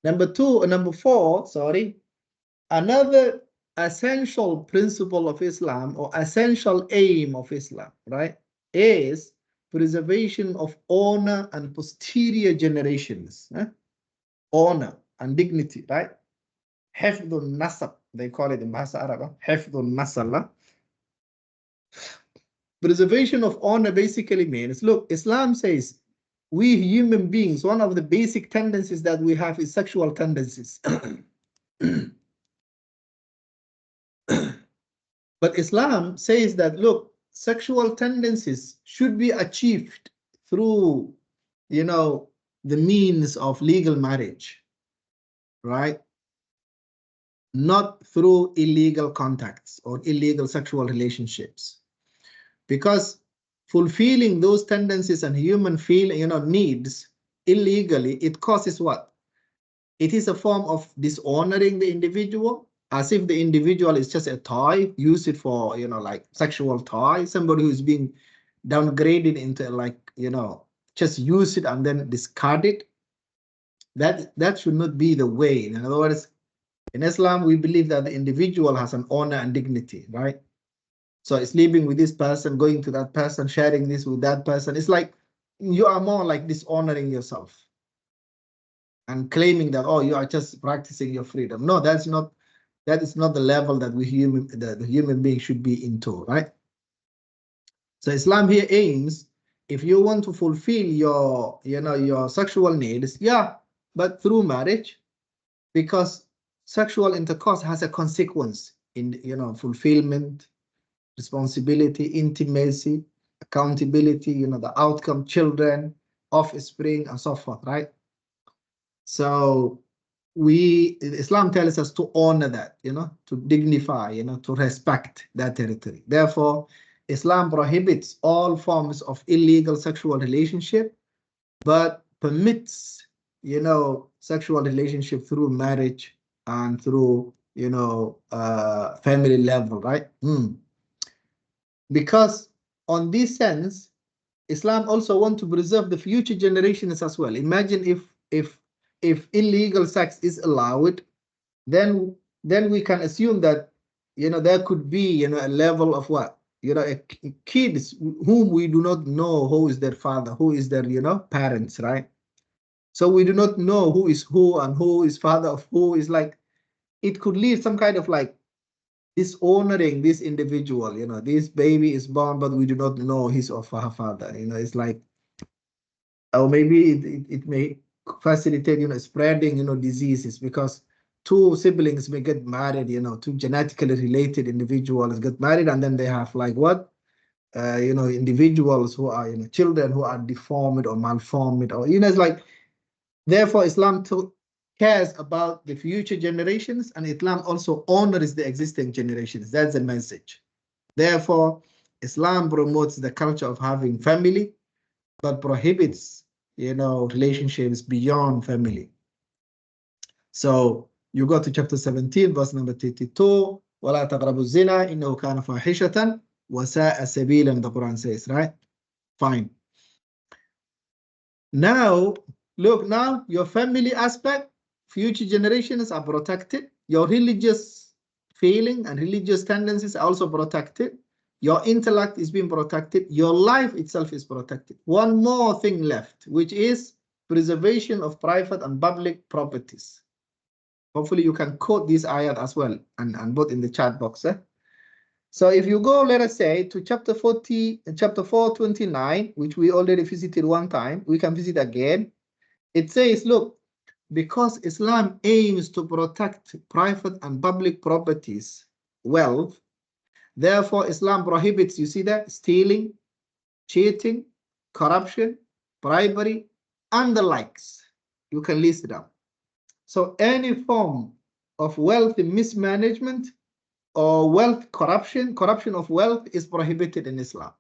Number 4, another essential principle of Islam or essential aim of Islam, right, is preservation of honor and posterior generations. Honor and dignity, right? Hifdhun nasab, they call it in Bahasa Arab, Hifdhun nasab. Preservation of honor basically means, look, Islam says we human beings, one of the basic tendencies that we have is sexual tendencies. But Islam says that, look, sexual tendencies should be achieved through, the means of legal marriage, right? not through illegal contacts or illegal sexual relationships. Because fulfilling those tendencies and human needs illegally, it causes what? It is a form of dishonoring the individual, as if the individual is just a toy, use it for, like sexual toy, somebody who is being downgraded into like, just use it and then discard it. That should not be the way. In other words, in Islam, we believe that the individual has an honor and dignity, right? So sleeping with this person, going to that person, sharing this with that person, it's like you are more like dishonoring yourself and claiming that, oh, you are just practicing your freedom. No, that is not the level that the human being should be into, right? So Islam here aims, if you want to fulfill your sexual needs, yeah, but through marriage, because sexual intercourse has a consequence in fulfillment, responsibility, intimacy, accountability, the outcome, children, offspring, and so forth, right? So Islam tells us to honor that, to dignify, to respect that territory. Therefore, Islam prohibits all forms of illegal sexual relationship, but permits, sexual relationship through marriage and through, family level, right? Because on this sense, Islam also wants to preserve the future generations as well. Imagine if illegal sex is allowed, then we can assume that there could be a level of what kids whom we do not know who is their father, who is their parents, right? So we do not know who is who and who is father of who. Is like it could lead some kind of like dishonoring this individual. This baby is born, but we do not know his or her father. It's like, or maybe it may facilitate spreading diseases, because two siblings may get married, two genetically related individuals get married, and then they have like what individuals who are children who are deformed or malformed, or it's like, therefore Islam cares about the future generations, and Islam also honors the existing generations. That's the message. Therefore, Islam promotes the culture of having family, but prohibits relationships beyond family. So you go to chapter 17, verse number 32. وَلَا تَقْرَبُوا الزِّنَا إِنَّهُ كَانَ فَاحِشَةً وَسَاءَ سَبِيلًا, the Quran says, right? Fine. Now, look, now your family aspect, future generations are protected. Your religious feeling and religious tendencies are also protected. Your intellect is being protected. Your life itself is protected. One more thing left, which is preservation of private and public properties. Hopefully you can quote this ayat as well and put in the chat box. So if you go, let us say, to chapter 429, which we already visited one time, we can visit again. It says, look, because Islam aims to protect private and public properties, wealth, therefore Islam prohibits, you see that, stealing, cheating, corruption, bribery, and the likes. You can list it down. So any form of wealth mismanagement or wealth corruption of wealth is prohibited in Islam.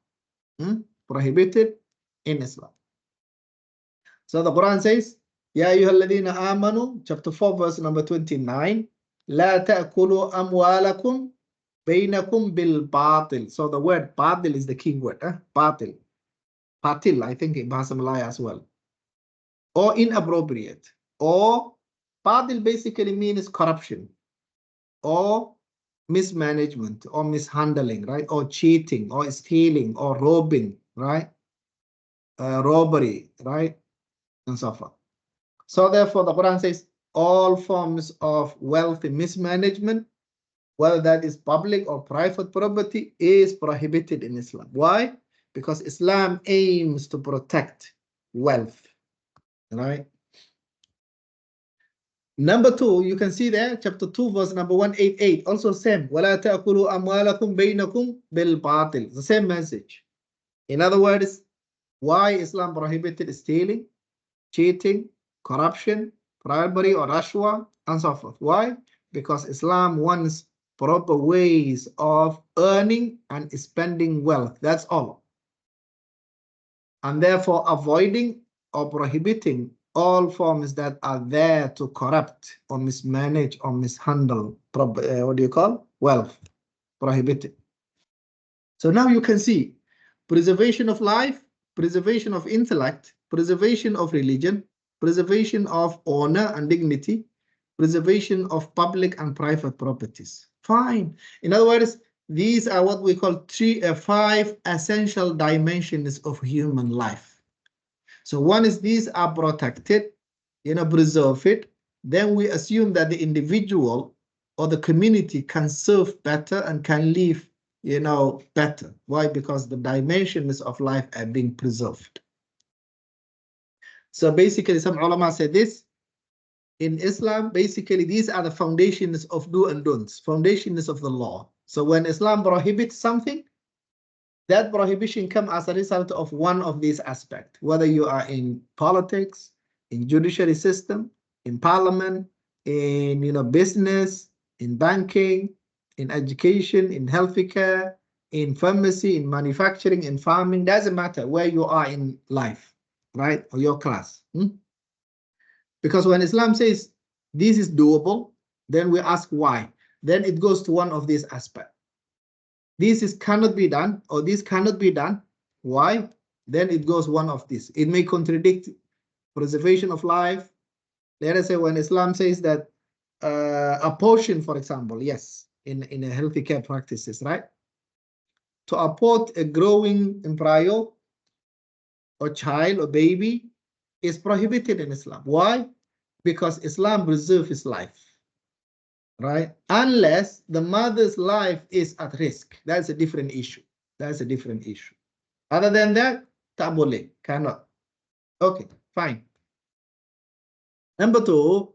Prohibited in Islam. So the Quran says, Ya ayyuhalladhina amanu, chapter 4, verse number 29, La ta'kulu amwalakum bainakum bil batil. So the word batil is the key word. Batil. Batil, I think in Bahasa Malaya as well. Or inappropriate. Or batil basically means corruption. Or mismanagement or mishandling, right? Or cheating or stealing or robbing, right? Robbery, right? And so forth. So therefore the Quran says all forms of wealth mismanagement, whether that is public or private property, is prohibited in Islam. Why? Because Islam aims to protect wealth, right? Number 2, you can see there, chapter 2, verse number 188, also same. وَلَا تَأْكُلُوا أَمْوَالَكُمْ بَيْنَكُمْ بِالْبَاطِلِ. The same message. In other words, why Islam prohibited stealing, cheating, corruption, bribery, or rashwa, and so forth. Why? because Islam wants proper ways of earning and spending wealth. That's all. And therefore avoiding or prohibiting all forms that are there to corrupt or mismanage or mishandle, what do you call? Wealth. Prohibited. So now you can see preservation of life, preservation of intellect, preservation of religion, preservation of honor and dignity, preservation of public and private properties. Fine. In other words, these are what we call five essential dimensions of human life. So one is these are protected, preserve it. Then we assume that the individual or the community can serve better and can live, better. Why? Because the dimensions of life are being preserved. So basically, some ulama said this. In Islam, basically, these are the foundations of do and don'ts, foundations of the law. So when Islam prohibits something, that prohibition comes as a result of one of these aspects, whether you are in politics, in judiciary system, in parliament, in business, in banking, in education, in healthcare, in pharmacy, in manufacturing, in farming. Doesn't matter where you are in life, right? Or your class. Because when Islam says this is doable, then we ask why. Then it goes to one of these aspects. This cannot be done, or this cannot be done. Why? Then it goes one of this. It may contradict preservation of life. Let us say when Islam says that a portion, for example, yes, in a healthy care practices, right? To abort a growing embryo or child or baby is prohibited in Islam. Why? Because Islam preserves his life, right? Unless the mother's life is at risk. That's a different issue. That's a different issue. Other than that, tak boleh, cannot. Okay, fine. Number two,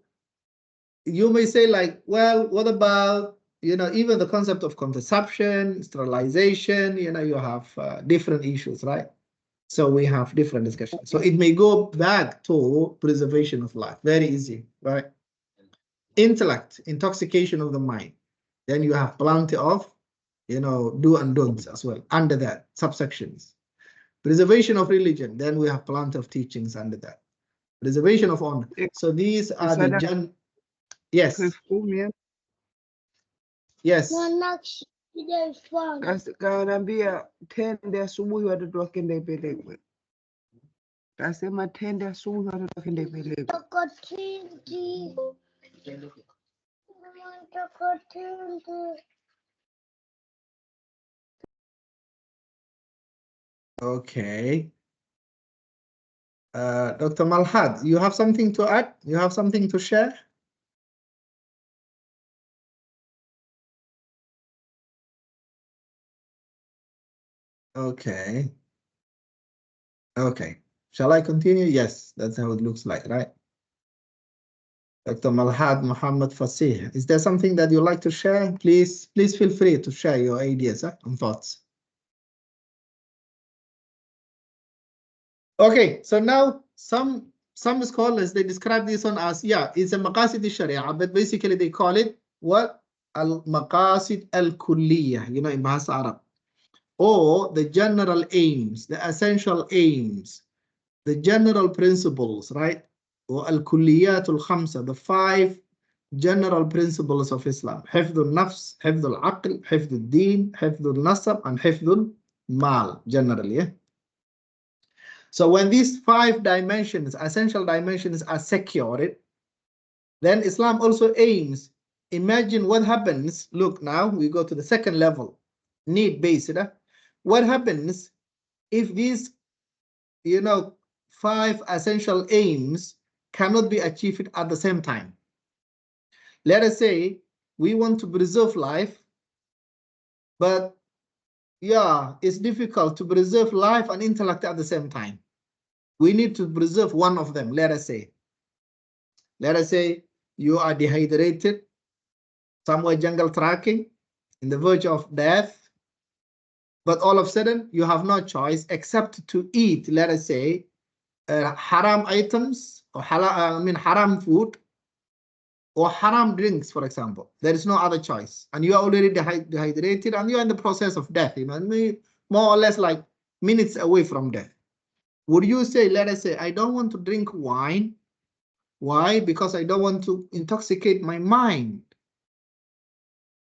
you may say like, well, what about, even the concept of contraception, sterilization, you have different issues, right? So we have different discussions. So it may go back to preservation of life. Very easy, right? Intellect, intoxication of the mind. Then you have plenty of, do and don'ts as well under that, subsections. Preservation of religion. Then we have plenty of teachings under that. Preservation of honor. So these are the yes. Yes. Kanaambia tende asubuhi watoto wakende pelekwe. Kasema tende asubuhi watoto wakende pelekwe. Okay. Dr. Malhad, you have something to add? You have something to share? Okay. Okay. Shall I continue? Yes, that's how it looks like, right? Dr. Malhad Muhammad Fasih, is there something that you'd like to share? Please feel free to share your ideas and thoughts. Okay, so now some scholars, they describe this one as, yeah, it's a Maqasid syariah, but basically they call it what? Al-Maqasid al-Kulliyah, in Bahasa Arab. Or the general aims, the essential aims, the general principles, right? Or al-Kulliyat al-Khamsa, the 5 general principles of Islam. Hifdul Nafs, Hifdul Aql, Hifdul Deen, Hifdul Nasab, and Hifdul Mal, generally, yeah? So when these 5 dimensions, essential dimensions, are secured, then Islam also aims. Imagine what happens. Look, now we go to the second level, need-based. What happens if these, 5 essential aims cannot be achieved at the same time? Let us say we want to preserve life, but yeah, it's difficult to preserve life and intellect at the same time. We need to preserve one of them. Let us say you are dehydrated, somewhere jungle trekking, in the verge of death, but all of a sudden you have no choice except to eat, let us say, haram items or haram food, or haram drinks, for example, there is no other choice, and you are already dehydrated, and you are in the process of death, more or less like minutes away from death. Would you say, let us say, I don't want to drink wine? Why? Because I don't want to intoxicate my mind.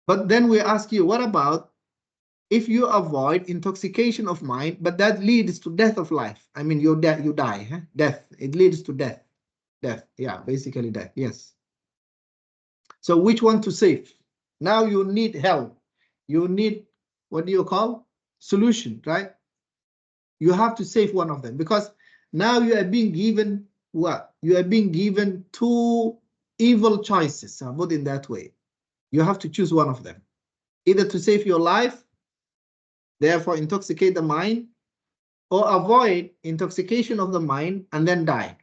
But then we ask you, what about if you avoid intoxication of mind, but that leads to death of life? I mean, you die, huh? Death, it leads to death. Death, yeah, basically death, yes. So which one to save? Now you need help. You need, what do you call? Solution, right? You have to save one of them, because now you are being given what? You are being given two evil choices, I'll put it in that way. You have to choose one of them. Either to save your life, therefore intoxicate the mind, or avoid intoxication of the mind and then die.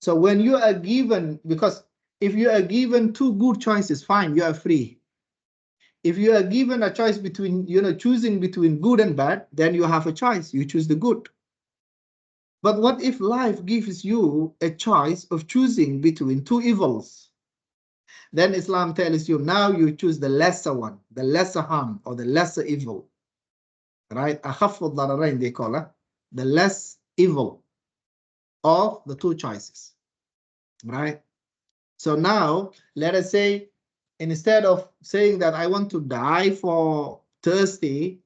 So when you are given, because if you are given two good choices, fine, you are free. If you are given a choice between, choosing between good and bad, then you have a choice, you choose the good. But what if life gives you a choice of choosing between two evils? Then Islam tells you, now you choose the lesser one, the lesser harm or the lesser evil, right? Akhaffu dararain, they call it, the less evil of the two choices, right? So now, let us say, instead of saying that I want to die for thirsty,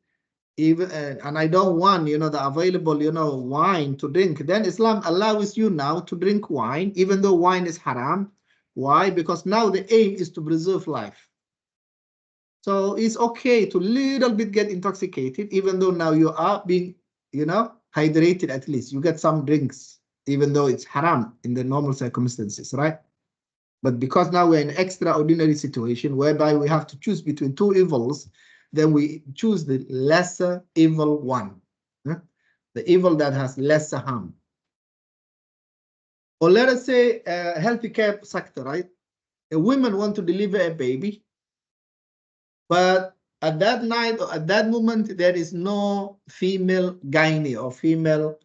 even and I don't want, the available, wine to drink, then Islam allows you now to drink wine, even though wine is haram. Why? Because now the aim is to preserve life. So it's okay to little bit get intoxicated, even though now you are being, hydrated. At least you get some drinks, even though it's haram in the normal circumstances, right? But because now we're in an extraordinary situation whereby we have to choose between two evils, then we choose the lesser evil one, the evil that has lesser harm. Or let us say a healthy care sector, right? A woman want to deliver a baby, but at that night or at that moment, there is no female gynae or female,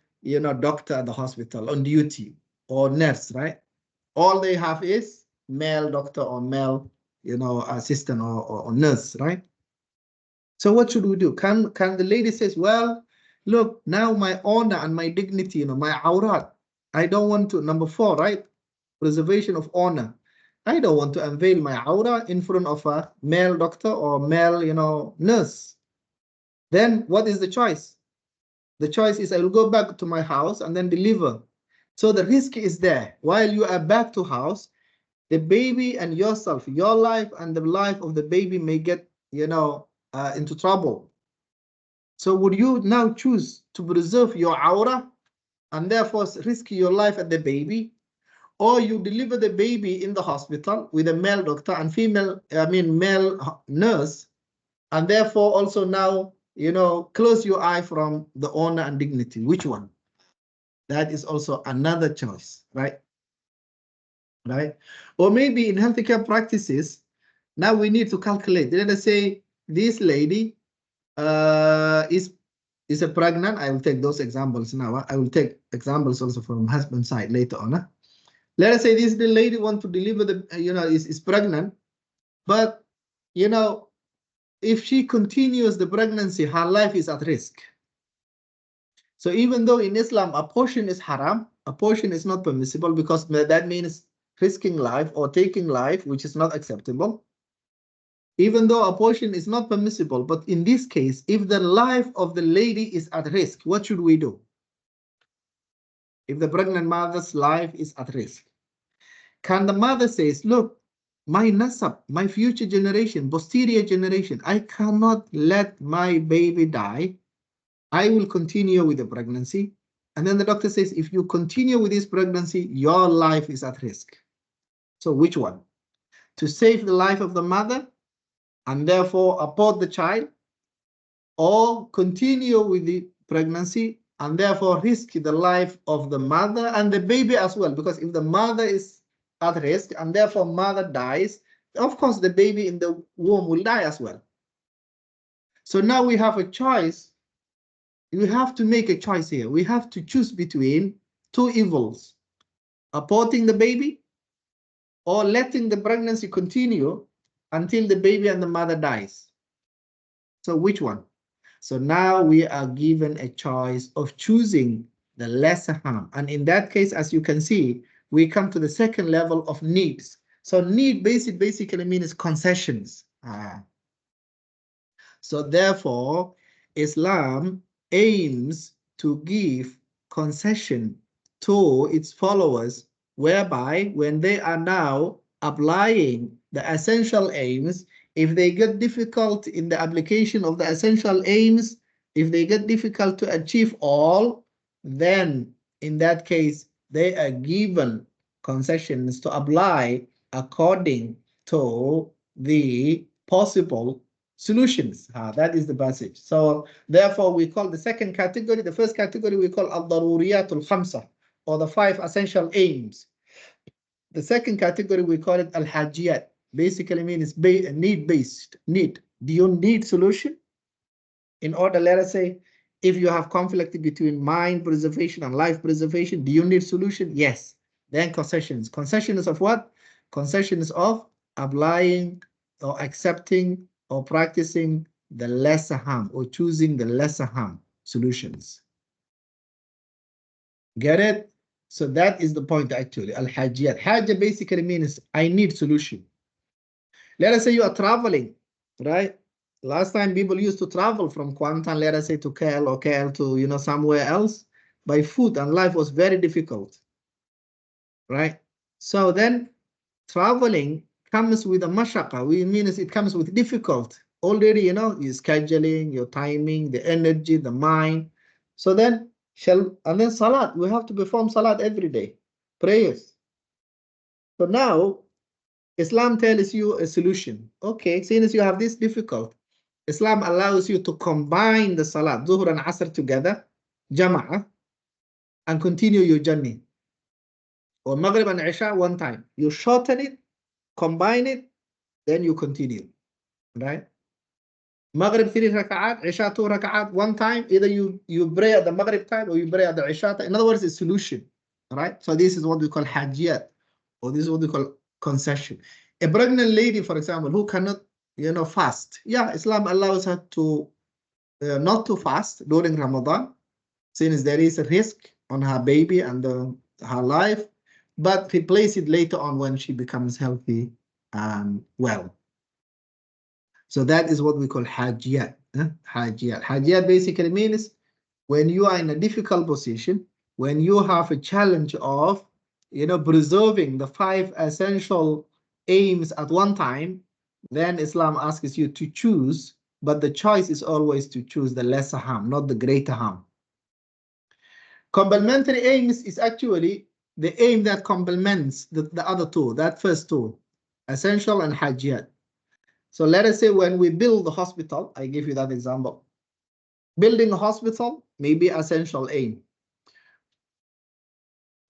doctor at the hospital on duty or nurse, right? All they have is male doctor or male, assistant or nurse, right? So what should we do? Can the lady says, well, look, now my honor and my dignity, my awrat, I don't want to, number 4, right? Preservation of honor. I don't want to unveil my awra in front of a male doctor or male, nurse. Then what is the choice? The choice is I will go back to my house and then deliver. So the risk is there. While you are back to house, the baby and yourself, your life and the life of the baby may get, into trouble. So would you now choose to preserve your aura and therefore risk your life at the baby, or you deliver the baby in the hospital with a male doctor and male nurse, and therefore also now, close your eye from the honor and dignity? Which one? That is also another choice, right? Right? Or maybe in healthcare practices, now we need to calculate. Let us say this lady is a pregnant. I will take those examples now. I will take examples also from husband's side later on. Let us say the lady want to deliver the, is pregnant, but, if she continues the pregnancy, her life is at risk. So even though in Islam, abortion is haram, abortion is not permissible because that means risking life or taking life, which is not acceptable. Even though abortion is not permissible, but in this case, if the life of the lady is at risk, what should we do? If the pregnant mother's life is at risk, can the mother say, look, my nasab, my future generation, posterior generation, I cannot let my baby die. I will continue with the pregnancy. And then the doctor says, if you continue with this pregnancy, your life is at risk. So which one? To save the life of the mother and therefore abort the child, or continue with the pregnancy and therefore risk the life of the mother and the baby as well? Because if the mother is at risk and therefore mother dies, of course the baby in the womb will die as well. So now we have a choice. We have to make a choice here. We have to choose between two evils: aborting the baby or letting the pregnancy continue until the baby and the mother dies. So which one? So now we are given a choice of choosing the lesser harm. And in that case, as you can see, we come to the second level of needs. So need basically means concessions. So therefore, Islam aims to give concession to its followers, whereby when they are now applying the essential aims, if they get difficult in the application of the essential aims, if they get difficult to achieve all, then in that case, they are given concessions to apply according to the possible solutions. That is the passage. So therefore, we call the second category, the first category we call al-daruriyatul khamsa, or the 5 essential aims. The second category we call it al-hajiyat. Basically means need-based. Need. Do you need solution? In order, let us say, if you have conflict between mind preservation and life preservation, do you need solution? Yes. Then concessions. Concessions of what? Concessions of applying or accepting or practicing the lesser harm, or choosing the lesser harm solutions. Get it? So that is the point actually. Al-hajiyat. Hajj basically means I need solution. Let us say you are traveling, right? Last time people used to travel from Kuantan, let us say, to KL, or KL to somewhere else by foot, and life was very difficult, right? So then traveling comes with a mashaqqa. We mean it comes with difficult. Already, your scheduling, your timing, the energy, the mind. So then and then salat. We have to perform salat every day, prayers. So now Islam tells you a solution. Okay, since you have this difficult, Islam allows you to combine the salat, Zuhr and Asr together, Jama'ah, and continue your journey. Or Maghrib and Isha one time. You shorten it, combine it, then you continue, right? Maghrib 3 rak'at, Isha 2 rak'at, one time. Either you pray at the Maghrib time or you pray at the Isha time. In other words, it's a solution, right? So this is what we call hajiyat, or this is what we call concession. A pregnant lady, for example, who cannot, fast. Yeah, Islam allows her to not to fast during Ramadan, since there is a risk on her baby and her life, but replace it later on when she becomes healthy and well. So that is what we call hajiyat. Hajiyat. Hajiyat basically means when you are in a difficult position, when you have a challenge of, preserving the 5 essential aims at one time, then Islam asks you to choose, but the choice is always to choose the lesser harm, not the greater harm. Complementary aims is actually the aim that complements the other 2, that first 2, essential and hajiyat. So let us say when we build the hospital, I give you that example. Building a hospital may be essential aim.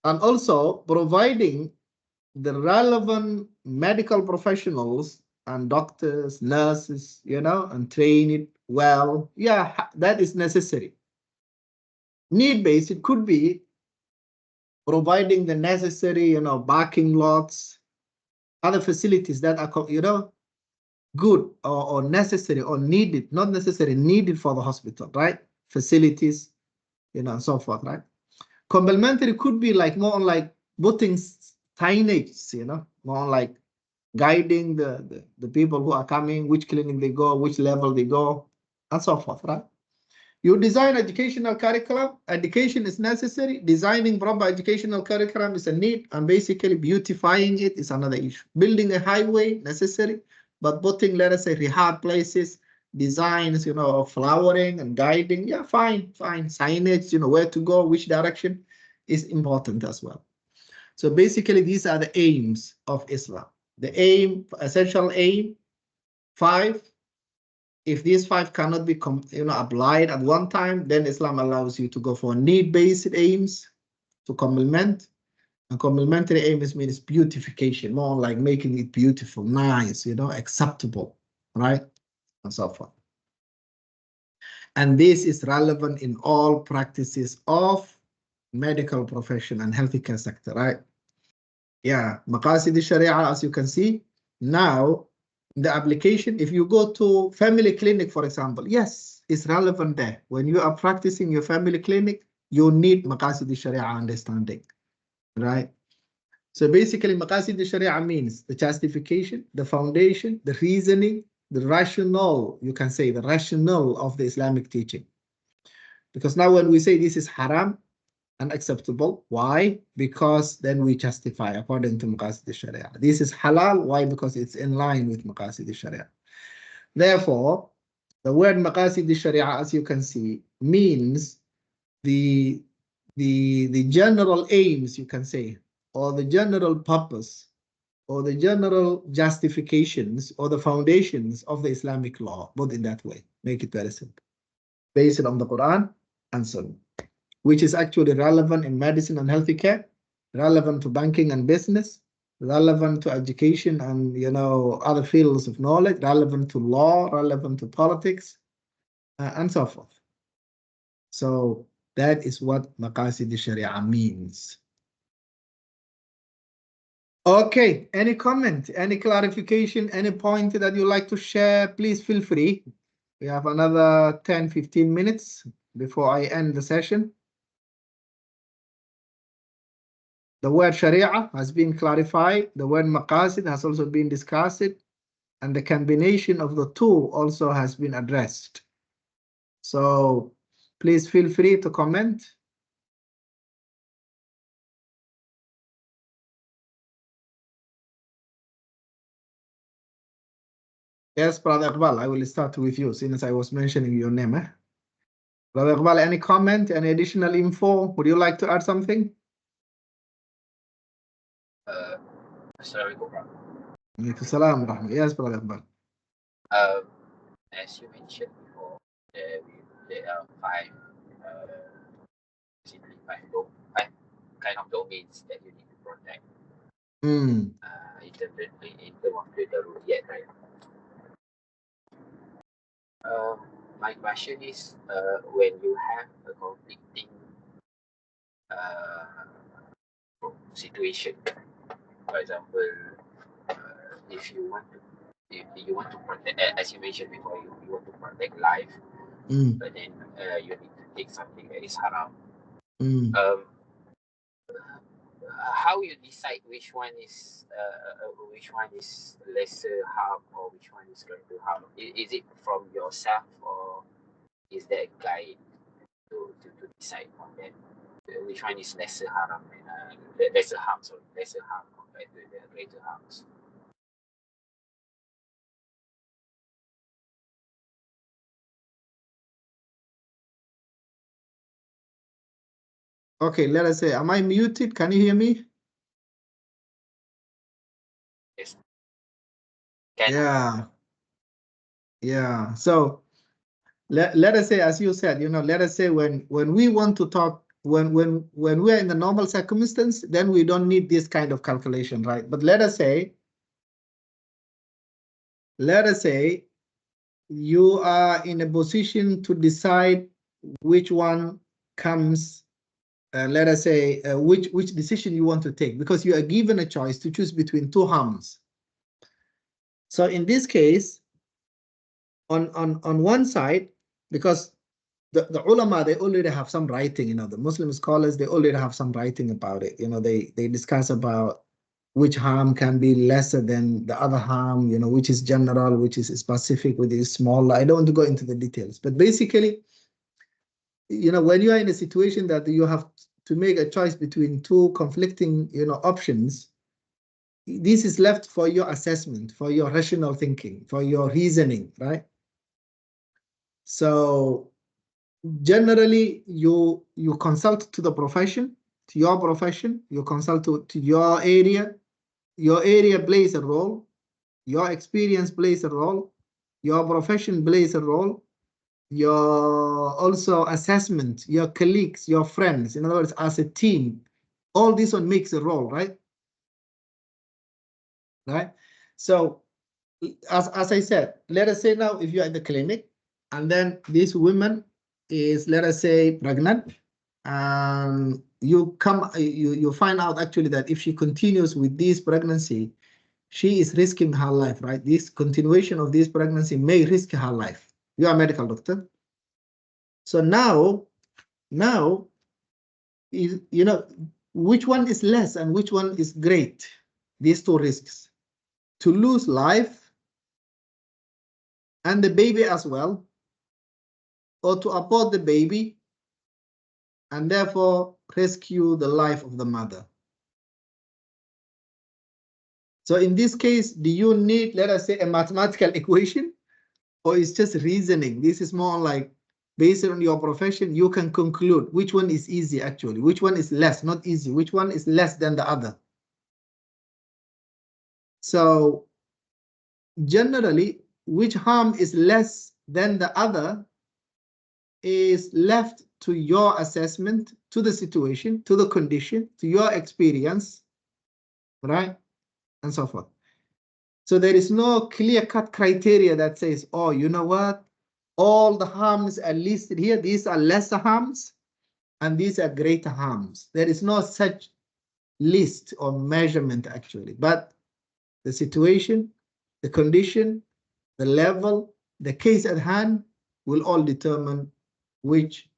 And also providing the relevant medical professionals and doctors, nurses, and train it well. Yeah, that is necessary. Need-based, it could be providing the necessary, parking lots, other facilities that are, good or necessary or needed, not necessary, needed for the hospital, right? Facilities, and so forth, right? Complementary could be more like putting signage, more like guiding the people who are coming, which clinic they go, which level they go, and so forth, right? You design educational curriculum. Education is necessary. Designing proper educational curriculum is a need, and basically beautifying it is another issue. Building a highway, necessary, but putting, let us say, rehab places, designs, of flowering and guiding, yeah, fine. Signage, where to go, which direction is important as well. So basically, these are the aims of Islam. The aim, essential aim, 5. If these 5 cannot be applied at one time, then Islam allows you to go for need-based aims to complement. And complementary aims means beautification, more like making it beautiful, nice, acceptable, right? And so forth. And this is relevant in all practices of medical profession and healthcare sector, right? Yeah, Maqasid Sharia, as you can see. Now, the application, if you go to family clinic, for example, yes, it's relevant there. When you are practicing your family clinic, you need Maqasid Sharia understanding, right? So basically, Maqasid Sharia means the justification, the foundation, the reasoning, the rationale, you can say the rationale of the Islamic teaching. Because now when we say this is haram, unacceptable, why? Because then we justify according to Maqasid Sharia. This is halal, why? Because it's in line with Maqasid Sharia. Therefore, the word Maqasid Sharia, as you can see, means the general aims, you can say, or the general purpose, or the general justifications, or the foundations of the Islamic law, both in that way. Make it very simple. Based on the Quran and Sunnah, which is actually relevant in medicine and healthcare, relevant to banking and business, relevant to education and, you know, other fields of knowledge, relevant to law, relevant to politics, and so forth. So that is what Maqasid Sharia means. Okay, any comment, any clarification, any point that you'd like to share, please feel free. We have another 10-15 minutes before I end the session. The word Sharia has been clarified. The word Maqasid has also been discussed, and the combination of the two also has been addressed. So please feel free to comment. Yes, Brother Iqbal, I will start with you since I was mentioning your name. Brother Iqbal, any comment, any additional info? Would you like to add something? Assalamualaikum. Yes, Brother Iqbal. As you mentioned before, there are five kind of domains that you need to protect. In terms of the daruriyat, right? My question is, when you have a conflicting situation, for example, if you want to protect, as you mentioned before, you want to protect life, but then you need to take something that is haram. How you decide which one is lesser harm or which one is going to harm? Is it from yourself, or is there a guide to decide on that? Which one is lesser harm and lesser harm compared to the greater harms? Okay, let us say, am I muted? Can you hear me? Yes. Yeah. So let us say, as you said, you know, let us say when we want to talk, when we are in the normal circumstance, then we don't need this kind of calculation, right? But let us say you are in a position to decide which one comes. Let us say which decision you want to take, because you are given a choice to choose between two harms. So in this case, on one side, because the ulama, they already have some writing, you know, the Muslim scholars, they already have some writing about it. You know, they discuss about which harm can be lesser than the other harm, you know, which is general, which is specific, which is small. I don't want to go into the details, but basically, you know, when you are in a situation that you have to make a choice between two conflicting, you know, options, this is left for your assessment, for your rational thinking, for your reasoning, right? So generally, you consult to the profession, to your profession, you consult to your area. Your area plays a role, your experience plays a role, your profession plays a role, your also assessment, your colleagues, your friends, in other words, as a team, all this one makes a role, right? Right? So as I said, let us say now if you're at the clinic and then this woman is, let us say, pregnant, and you find out actually that if she continues with this pregnancy, she is risking her life, right? This continuation of this pregnancy may risk her life. You are a medical doctor. So now is, which one is less and which one is great? These two risks, to lose life and the baby as well, or to abort the baby and therefore rescue the life of the mother. So in this case, do you need, let us say, a mathematical equation, or it's just reasoning? This is more like, based on your profession, you can conclude which one is easy actually, which one is less, not easy, which one is less than the other. So generally, which harm is less than the other is left to your assessment, to the situation, to the condition, to your experience, right? And so forth. So there is no clear-cut criteria that says, oh, you know what? All the harms are listed here. These are lesser harms, and these are greater harms. There is no such list or measurement, actually. But the situation, the condition, the level, the case at hand will all determine which,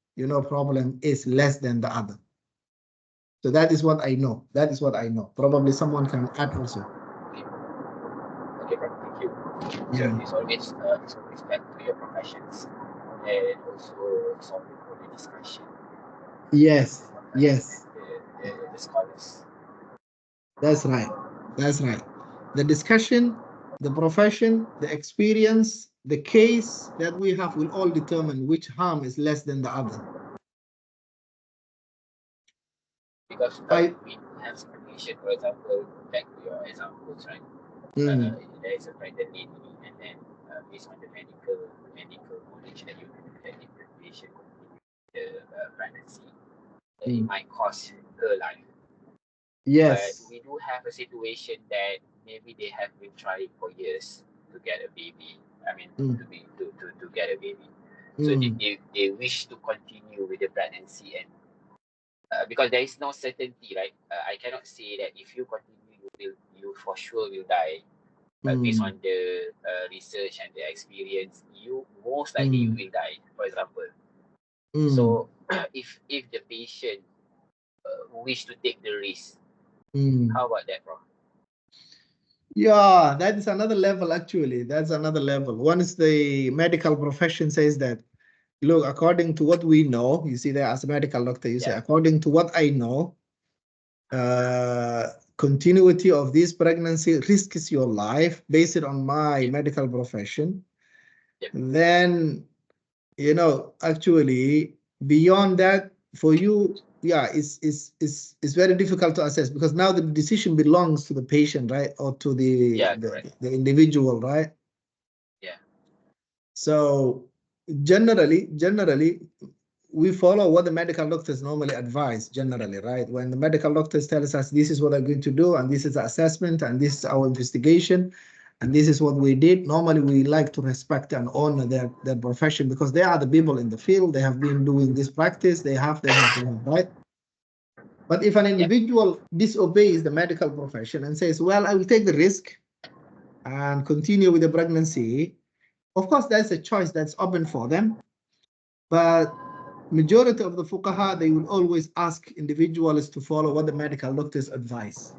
problem is less than the other. So that is what I know. That is what I know. Probably someone can add also. Okay, Prof, thank you. Yeah. So it's always back to your professions and also solving for the discussion. Yes. Yes. The scholars. That's right. That's right. The discussion, the profession, the experience, the case that we have will all determine which harm is less than the other. Because we have situation, for example, back to your examples, right? There is a pregnant lady, and then based on the medical knowledge that you have, if the patient continues the pregnancy, it might cost her life. Yes. But we do have a situation that maybe they have been trying for years to get a baby. I mean, to get a baby. So they wish to continue with the pregnancy, and because there is no certainty, right? I cannot say that if you continue, you for sure will die. But based on the research and the experience, you most likely you will die, for example. So if the patient wish to take the risk, how about that, Prof? Yeah, that is another level actually. That's another level. Once the medical profession says that, look, according to what we know, you see there as a medical doctor, you say, according to what I know, continuity of this pregnancy risks your life based on my medical profession. Then, actually beyond that for you, it's very difficult to assess, because now the decision belongs to the patient, right? Or to the individual, right? Yeah. So generally we follow what the medical doctors normally advise, generally, right? When the medical doctors tell us this is what I'm going to do, and this is the assessment, and this is our investigation, and this is what we did, normally we like to respect and honor their profession, because they are the people in the field. They have been doing this practice. They have, right? But if an individual disobeys the medical profession and says, well, I will take the risk and continue with the pregnancy, of course, that's a choice that's open for them. But majority of the fuqaha, they will always ask individuals to follow what the medical doctors advise.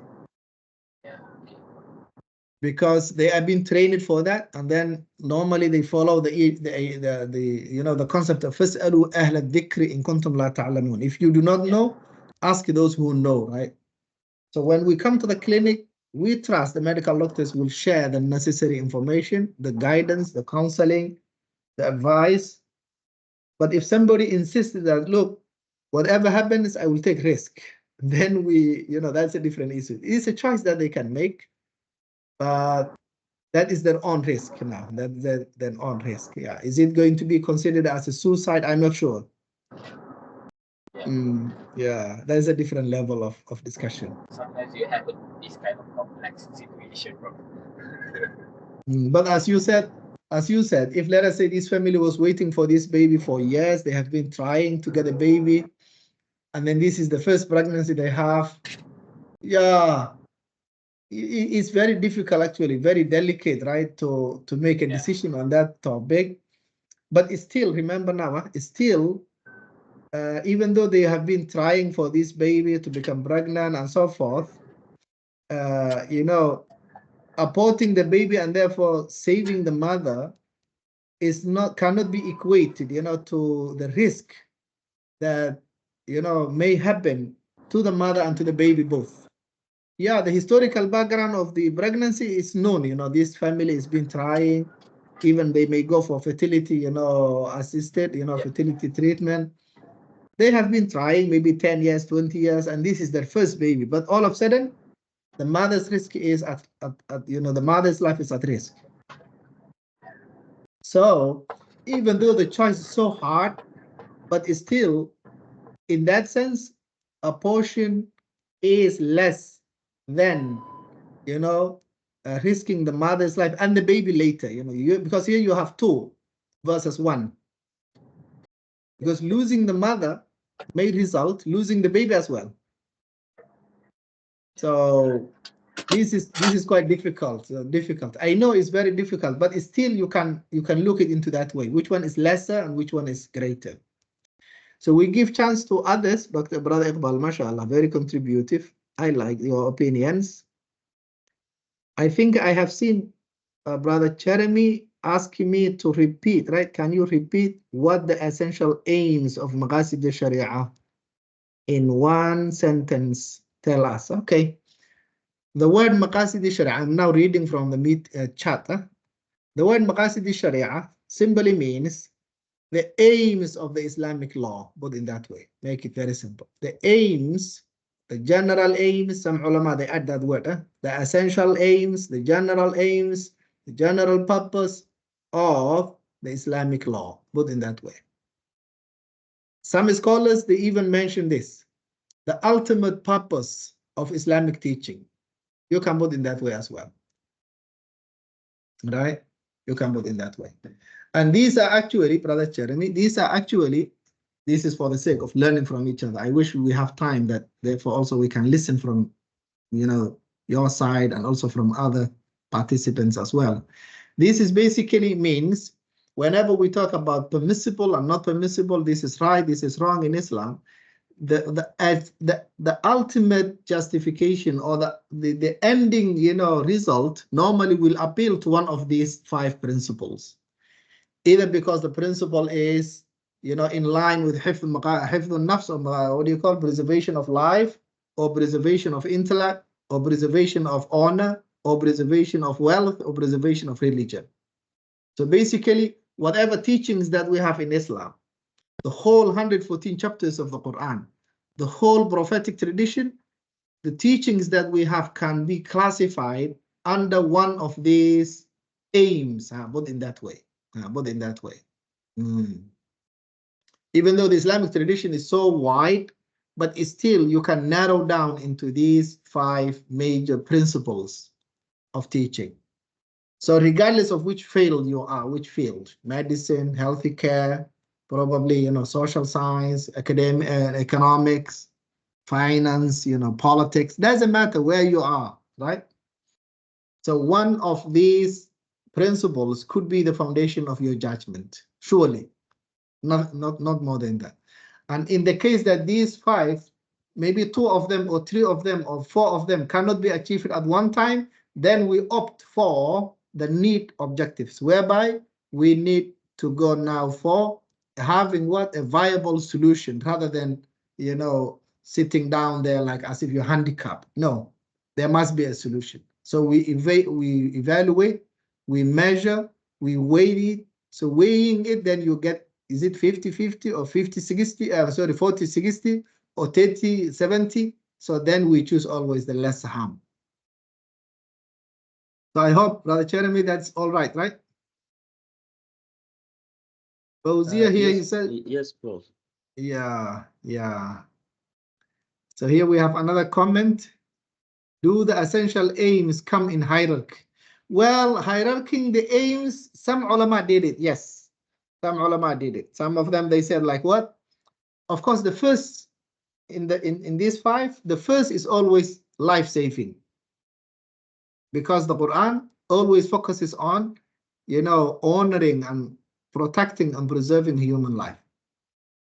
Because they have been trained for that, and then normally they follow the concept of فَاسْأَلُوا أَهْلَ الذِّكْرِ إِن كُنْتُمْ لَا تَعْلَمُونَ. If you do not know, ask those who know, right? So when we come to the clinic, we trust the medical doctors will share the necessary information, the guidance, the counseling, the advice. But if somebody insists that, look, whatever happens, I will take risk, then that's a different issue. It's a choice that they can make, but that is their own risk now. That's their own risk. Yeah. Is it going to be considered as a suicide? I'm not sure. Yeah, there's a different level of discussion. Sometimes you have this kind of complex situation, bro. But as you said, if let us say this family was waiting for this baby for years, they have been trying to get a baby, and then this is the first pregnancy they have. Yeah, it's very difficult, actually, very delicate, right, to make a decision on that topic. But it's still, remember now, it's still, even though they have been trying for this baby to become pregnant and so forth, you know, aborting the baby and therefore saving the mother is cannot be equated, you know, to the risk that, you know, may happen to the mother and to the baby both. Yeah, the historical background of the pregnancy is known. You know, this family has been trying, even they may go for fertility, you know, assisted, you know, fertility treatment. They have been trying maybe 10 years, 20 years, and this is their first baby. But all of a sudden, the mother's risk is at you know, the mother's life is at risk. So even though the choice is so hard, but it's still, in that sense, abortion is less than, you know, risking the mother's life and the baby later, you know, because here you have 2 versus 1. Because losing the mother may result losing the baby as well. So this is quite difficult. I know it's very difficult, but it's still you can look it into that way. Which one is lesser and which one is greater? So we give chance to others. Dr. Brother Iqbal, mashallah, very contributive. I like your opinions. I think I have seen Brother Jeremy asking me to repeat, right? Can you repeat what the essential aims of Maqasid al-Sharia in one sentence? Tell us. Okay. The word Maqasid al-Sharia, I'm now reading from the chat. The word Maqasid al-Sharia simply means the aims of the Islamic law, put in that way. Make it very simple. The aims, the general aims, some ulama, they add that word. The essential aims, the general aims, the general purpose of the Islamic law, put in that way. Some scholars, they even mention this, the ultimate purpose of Islamic teaching. You can put in that way as well. Right? You can put in that way. And these are actually, Brother Jeremy, these are actually, this is for the sake of learning from each other. I wish we have time that therefore also we can listen from, you know, your side and also from other participants as well. This is basically means whenever we talk about permissible and not permissible, this is right, this is wrong in Islam, the ultimate justification or the ending, you know, result normally will appeal to one of these 5 principles. Either because the principle is, you know, in line with hifd al-nafs, or what do you call, preservation of life, or preservation of intellect, or preservation of honor, or preservation of wealth, or preservation of religion. So basically, whatever teachings that we have in Islam, the whole 114 chapters of the Quran, the whole prophetic tradition, the teachings that we have can be classified under one of these aims, but in that way. But in that way. Even though the Islamic tradition is so wide, but still you can narrow down into these 5 major principles of teaching. So regardless of which field you are, which field, medicine, healthy care, probably, you know, social science, academic, economics, finance, you know, politics, doesn't matter where you are, right? So one of these principles could be the foundation of your judgment, surely, not more than that. And in the case that these 5, maybe 2 of them or 3 of them or 4 of them cannot be achieved at one time, then we opt for the need objectives, whereby we need to go now for having what, a viable solution, rather than, you know, sitting down there like as if you're handicapped. No, there must be a solution. So we evaluate, we measure, we weigh it. So weighing it, then you get, is it 50-50 or 50-60, sorry, 40-60 or 30-70? So then we choose always the less harm. So I hope, Brother Jeremy, that's all right, right? Fawzia here, yes, you said? Yes, Prof. Yeah, yeah. So here we have another comment. Do the essential aims come in hierarchy? Well, hierarchying the aims, some ulama did it, yes. Some ulama did it. Some of them, they said like what? Of course, the first in these 5, the first is always life-saving, because the Quran always focuses on, honoring and protecting and preserving human life.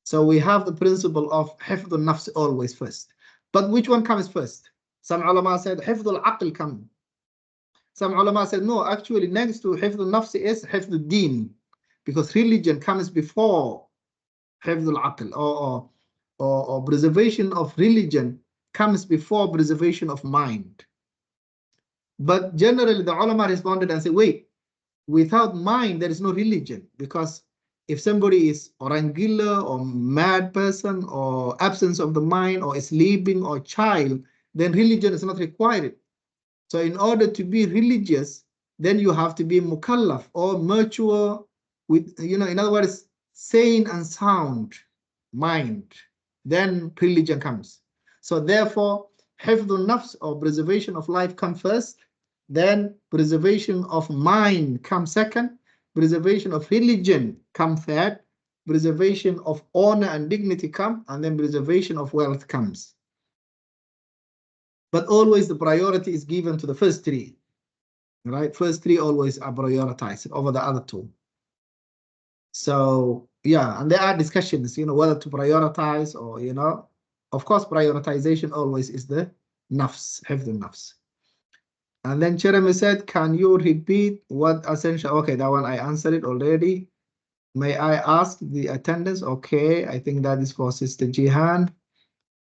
So we have the principle of حفظ النفس always first. But which one comes first? Some ulama said حفظ العقل come. Some ulama said no, actually next to حفظ النفس is حفظ الدين, because religion comes before حفظ العقل, or preservation of religion comes before preservation of mind. But generally the ulama responded and said, wait, without mind there is no religion, because if somebody is orangilla or mad person or absence of the mind or sleeping or child, then religion is not required. So in order to be religious, then you have to be mukallaf or mature with, in other words, sane and sound mind. Then religion comes. So therefore, hifdhun nafs or preservation of life comes first, then preservation of mind comes second, preservation of religion comes third, preservation of honor and dignity comes, and then preservation of wealth comes. But always the priority is given to the first 3, right? First 3 always are prioritized over the other 2. So yeah, and there are discussions, whether to prioritize or, of course, prioritization always is the nafs, hifdhun nafs. And then Jeremy said, can you repeat what essential? Okay, that one I answered it already. May I ask the attendance? Okay, I think that is for Sister Jihan.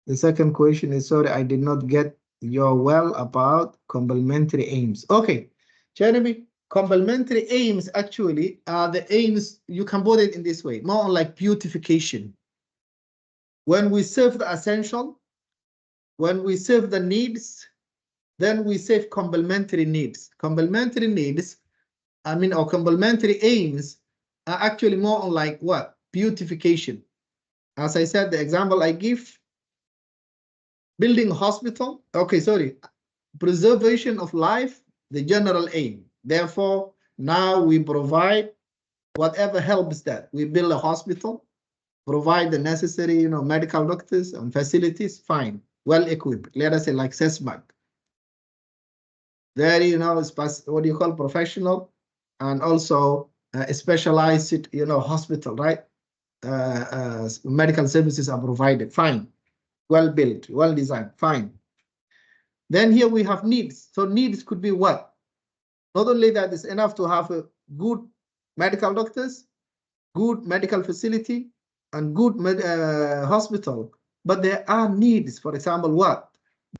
The second question is, sorry, I did not get your well about complementary aims. Okay, Jeremy, complementary aims actually are the aims, you can put it in this way, more like beautification. When we serve the essential, when we serve the needs, then we serve complementary needs. Complementary needs, or complementary aims are actually more like what? Beautification. As I said, the example I give, building a hospital, okay, sorry, preservation of life, the general aim. Therefore, now we provide whatever helps that. We build a hospital, provide the necessary, medical doctors and facilities, fine, well equipped. Let us say like CESMAC. Very, what do you call professional, and also a specialized, hospital, right? Medical services are provided, fine, well built, well designed, fine. Then here we have needs. So needs could be what? Not only that it's enough to have a good medical doctors, good medical facility, and good hospital, but there are needs. For example, what?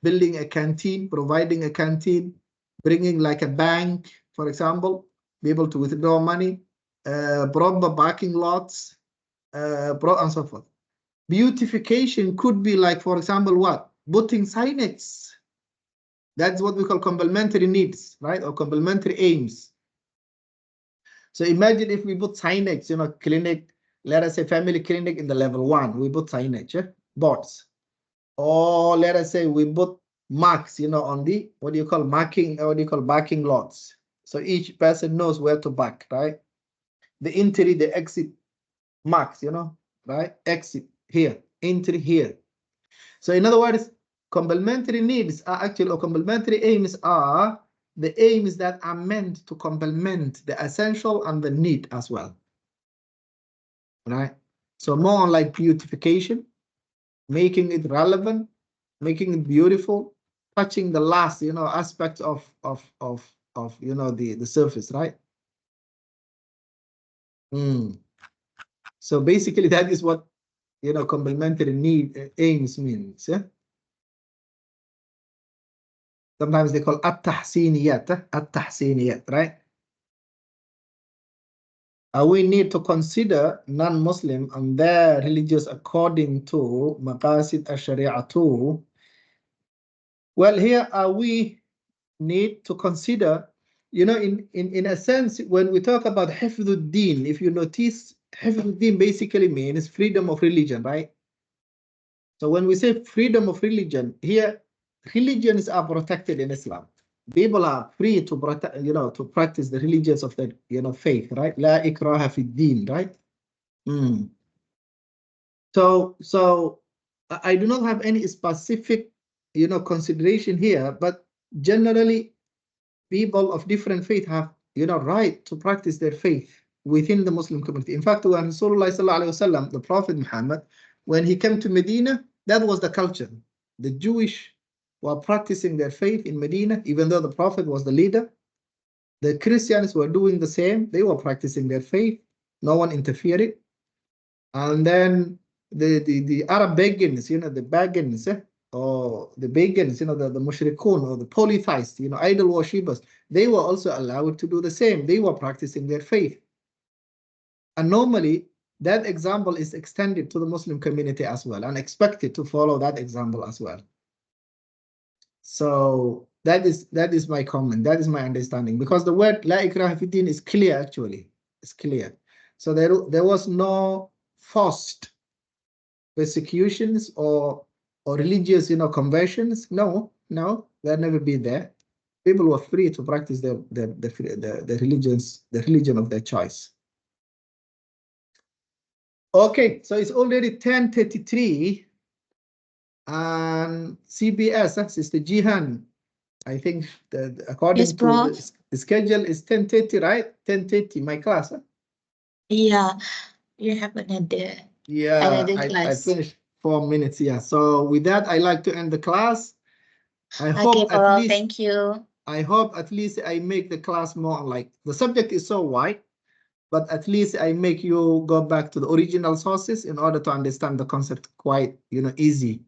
Building a canteen, providing a canteen, bringing like a bank, for example, be able to withdraw money, proper parking lots, and so forth. Beautification could be like, for example, what? Putting signage. That's what we call complementary needs, right? Or complementary aims. So imagine if we put signage, clinic, let us say family clinic in the level 1, we put signage, boards. Or let us say we put marks, on the, what do you call marking, or what do you call parking lots. So each person knows where to park, right? The entry, the exit marks, right? Exit here, entry here. So in other words, complementary needs are actually, or complementary aims are the aims that are meant to complement the essential and the need as well, right? So more like beautification, making it relevant, making it beautiful, touching the last, aspect of the surface, right? So basically that is what, complementary need aims means, yeah? Sometimes they call at-tahsiniyat, right? We need to consider non-Muslim and their religious according to Maqasid al-Sharia too. Well, here we need to consider, in a sense, when we talk about Hifdhuddin, if you notice, Hifdhuddin basically means freedom of religion, right? So when we say freedom of religion, here, religions are protected in Islam. People are free to protect, to practice the religions of their, faith, right? La ikraha fi din, right? So I do not have any specific, consideration here, but generally people of different faith have, right to practice their faith within the Muslim community. In fact, when Rasulullah sallallahu alaihi wasallam, the Prophet Muhammad, when he came to Medina, that was the culture. The Jewish were practicing their faith in Medina, even though the Prophet was the leader. The Christians were doing the same. They were practicing their faith. No one interfered. And then the Arab pagans, the pagans, or the pagans, the mushrikun or the polytheists, idol worshippers, they were also allowed to do the same. They were practicing their faith. And normally that example is extended to the Muslim community as well and expected to follow that example as well. So that is my comment. That is my understanding, because the word La ikraha fi din is clear, actually. It's clear. So there was no forced persecutions or religious, conversions. No, that never been there. People were free to practice the religion of their choice. Okay, so it's already 10:33, and CBS, Sister Jihan, I think according Yes, to Prof. the schedule is 10:30, right? 10:30, my class. Yeah, you have another I class. finished 4 minutes. Yeah. So with that, I like to end the class. I Okay, hope at Prof. least Thank you. I hope at least I make the class more like, the subject is so wide, but at least I make you go back to the original sources in order to understand the concept quite, easy.